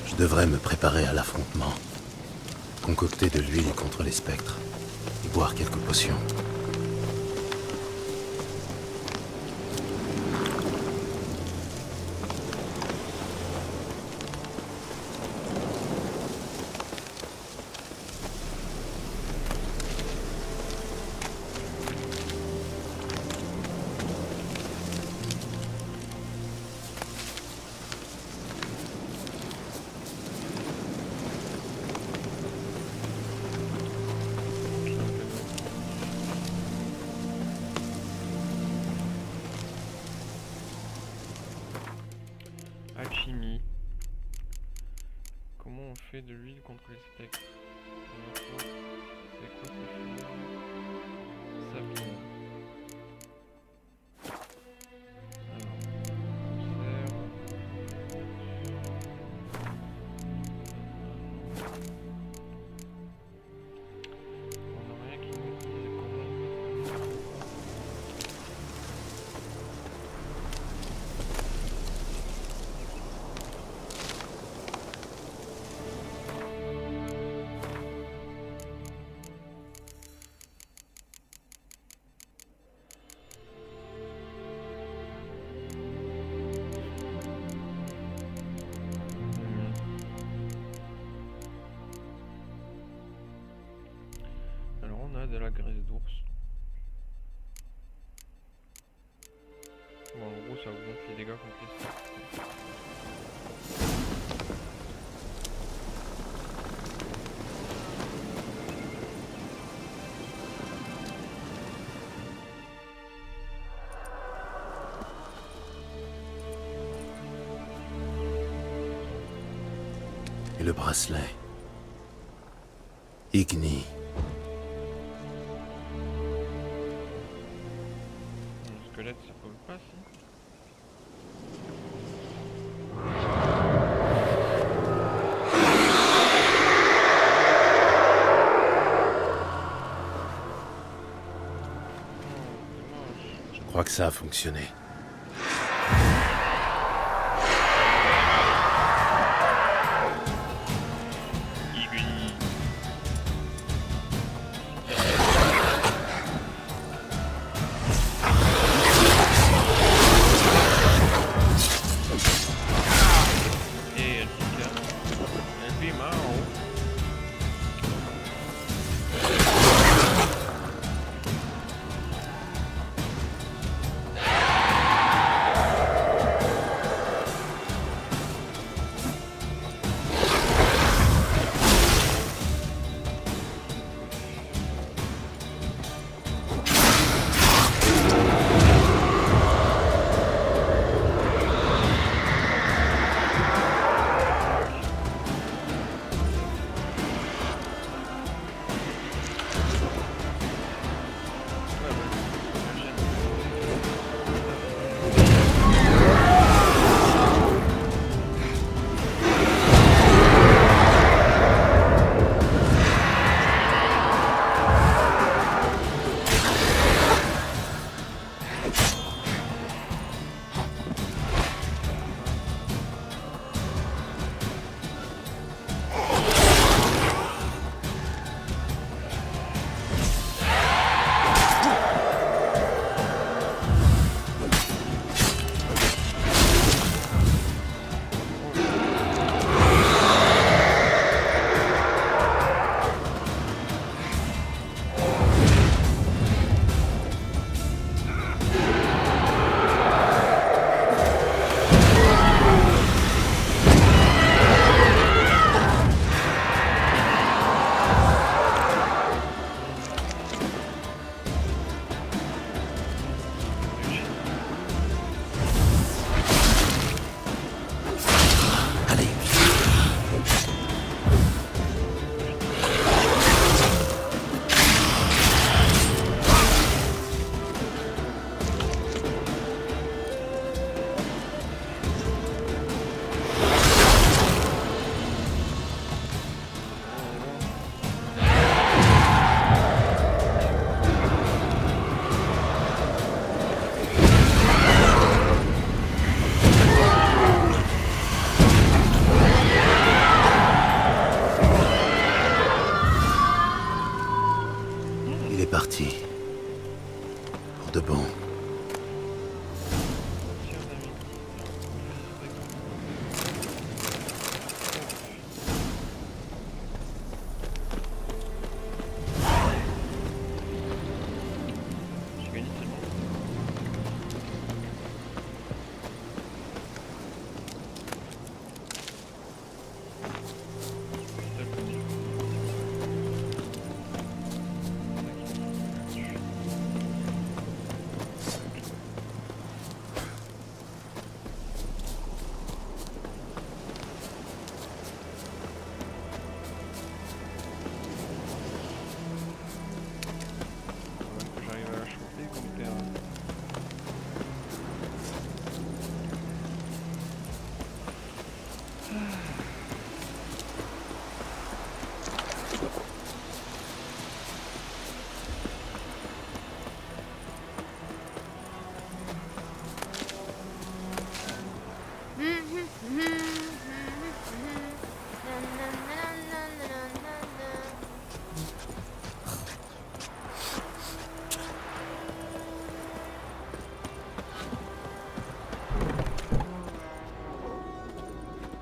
Je devrais me préparer à l'affrontement. Concocter de l'huile contre les spectres. Et boire quelques potions. Alchimie. Comment on fait de l'huile contre les spectres? C'est quoi ce fleur? Sabine. ça augmente les dégâts contre les... Et le bracelet. Igni. Le squelette ça pomme pas si. Je crois que ça a fonctionné. de bon.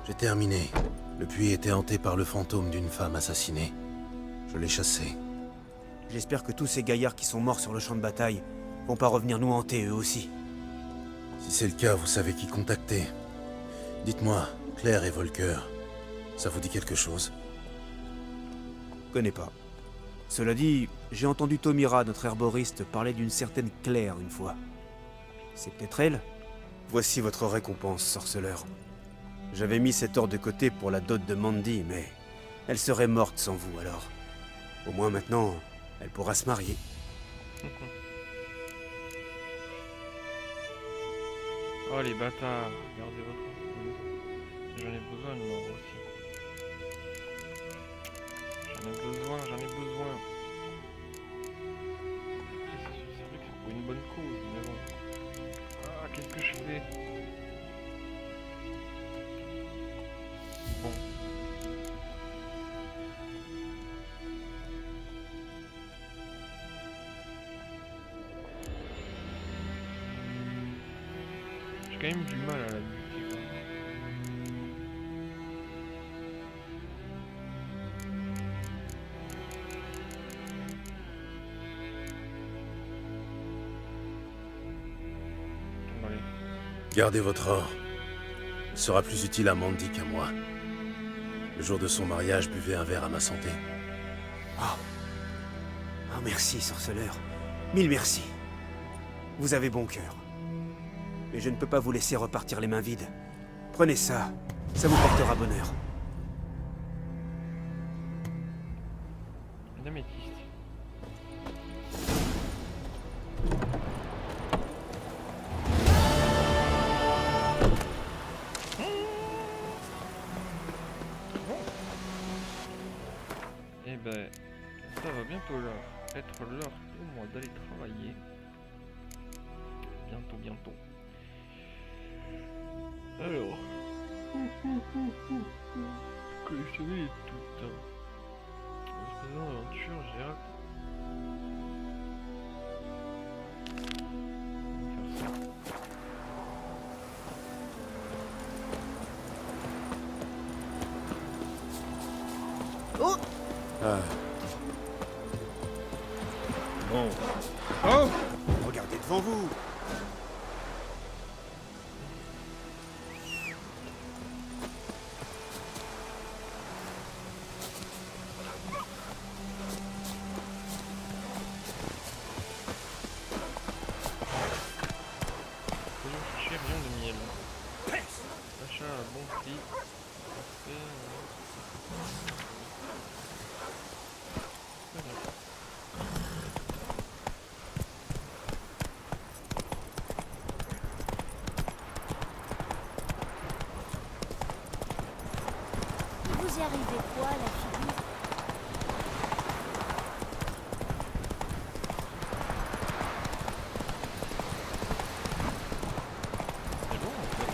J'ai terminé. Le puits était hanté par le fantôme d'une femme assassinée. Je l'ai chassé. J'espère que tous ces gaillards qui sont morts sur le champ de bataille vont pas revenir nous hanter eux aussi. Si c'est le cas, vous savez qui contacter. Dites-moi, Claire et Volker, ça vous dit quelque chose? Connais pas. Cela dit, j'ai entendu Tomira, notre herboriste, parler d'une certaine Claire une fois. C'est peut-être elle? Voici votre récompense, sorceleur. J'avais mis cet or de côté pour la dot de Mandy, mais elle serait morte sans vous, alors. Au moins maintenant, elle pourra se marier. Oh les bâtards, regardez votre... J'en ai besoin de l'or aussi. J'en ai besoin. C'est vrai que c'est pour une bonne cause, mais bon. Ah, qu'est-ce que je fais? Bon. J'ai quand même du mal à la buter, quoi. Allez. Gardez votre or. Il sera plus utile à Mandy qu'à moi. Le jour de son mariage, buvez un verre à ma santé. Oh, merci, sorceleur. Mille merci. Vous avez bon cœur. Mais je ne peux pas vous laisser repartir les mains vides. Prenez ça. Ça vous portera bonheur. Une améthyste. Eh ben, ça va bientôt là. Être l'heure pour moi d'aller travailler. Bientôt. Alors. Collectionner les toutes. On se présente l'aventure, j'ai hâte. On va faire ça. Oh! Ah. Bon. Oh! Regardez devant vous! Vous y arrivez quoi, la figure? C'est bon en fait.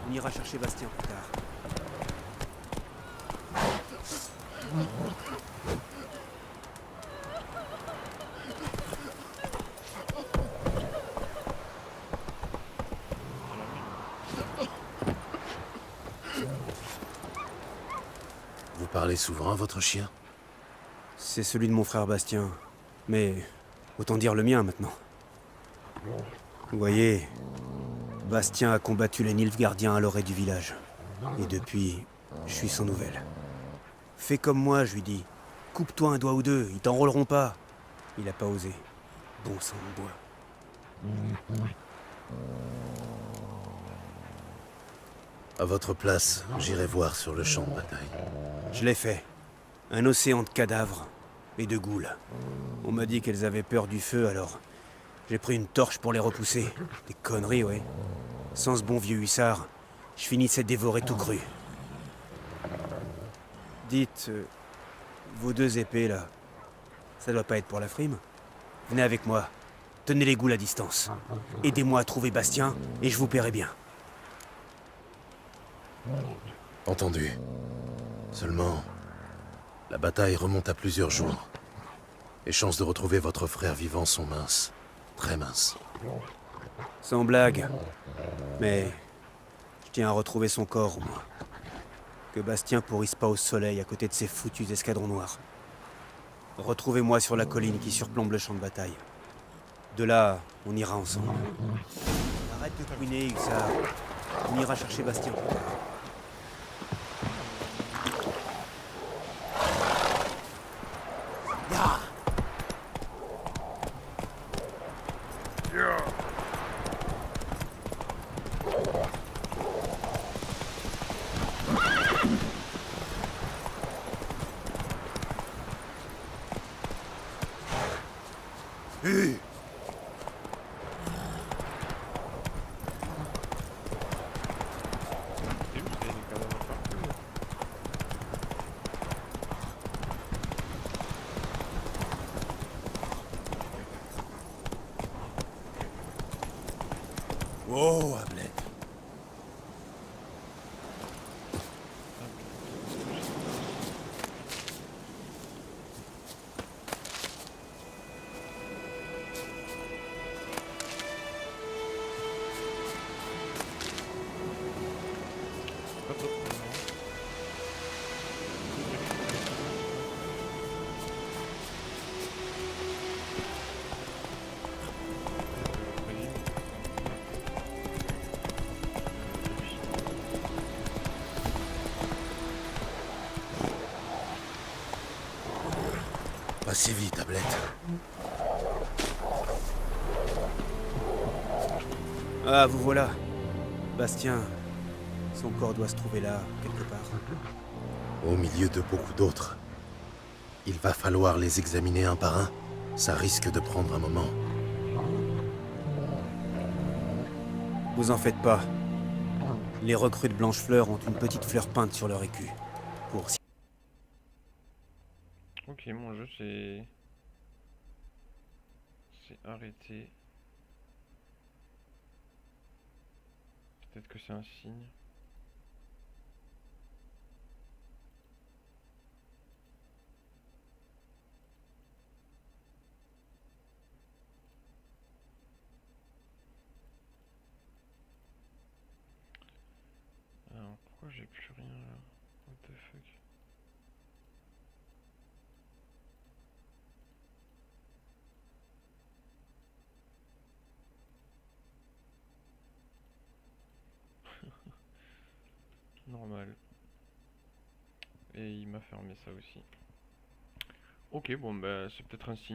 On ira chercher Bastien plus tard. Vous parlez souvent à votre chien? C'est celui de mon frère Bastien. Mais autant dire le mien maintenant. Vous voyez, Bastien a combattu les Nilfgaardiens à l'orée du village. Et depuis, je suis sans nouvelles. Fais comme moi, je lui dis. Coupe-toi un doigt ou deux, ils t'enrôleront pas. Il a pas osé. Bon sang de bois. À votre place, j'irai voir sur le champ de bataille. Je l'ai fait. Un océan de cadavres. et de goules. On m'a dit qu'elles avaient peur du feu, alors j'ai pris une torche pour les repousser. Des conneries, ouais. Sans ce bon vieux hussard, je finissais dévoré tout cru. Dites, vos 2 épées, là, ça doit pas être pour la frime? Venez avec moi. Tenez les goules à distance. Aidez-moi à trouver Bastien, et je vous paierai bien. Entendu. Seulement, la bataille remonte à plusieurs jours. Les chances de retrouver votre frère vivant sont minces. Très minces. Sans blague. Mais je tiens à retrouver son corps, au moins. Que Bastien pourrisse pas au soleil à côté de ces foutus escadrons noirs. Retrouvez-moi sur la colline qui surplombe le champ de bataille. De là, on ira ensemble. Arrête de couiner, Hussard. On ira chercher Bastien. Oh, Hamlet. Pas si vite, tablette. Ah, vous voilà. Bastien, son corps doit se trouver là, quelque part. Au milieu de beaucoup d'autres. Il va falloir les examiner un par un. Ça risque de prendre un moment. Vous en faites pas. Les recrues de Blanchefleur ont une petite fleur peinte sur leur écu. Pour... Ok, mon jeu c'est arrêté. Peut-être que c'est un signe. Alors pourquoi j'ai plus rien là? What the fuck? Normal. Et il m'a fermé ça aussi. Ok, bon bah c'est peut-être un signe.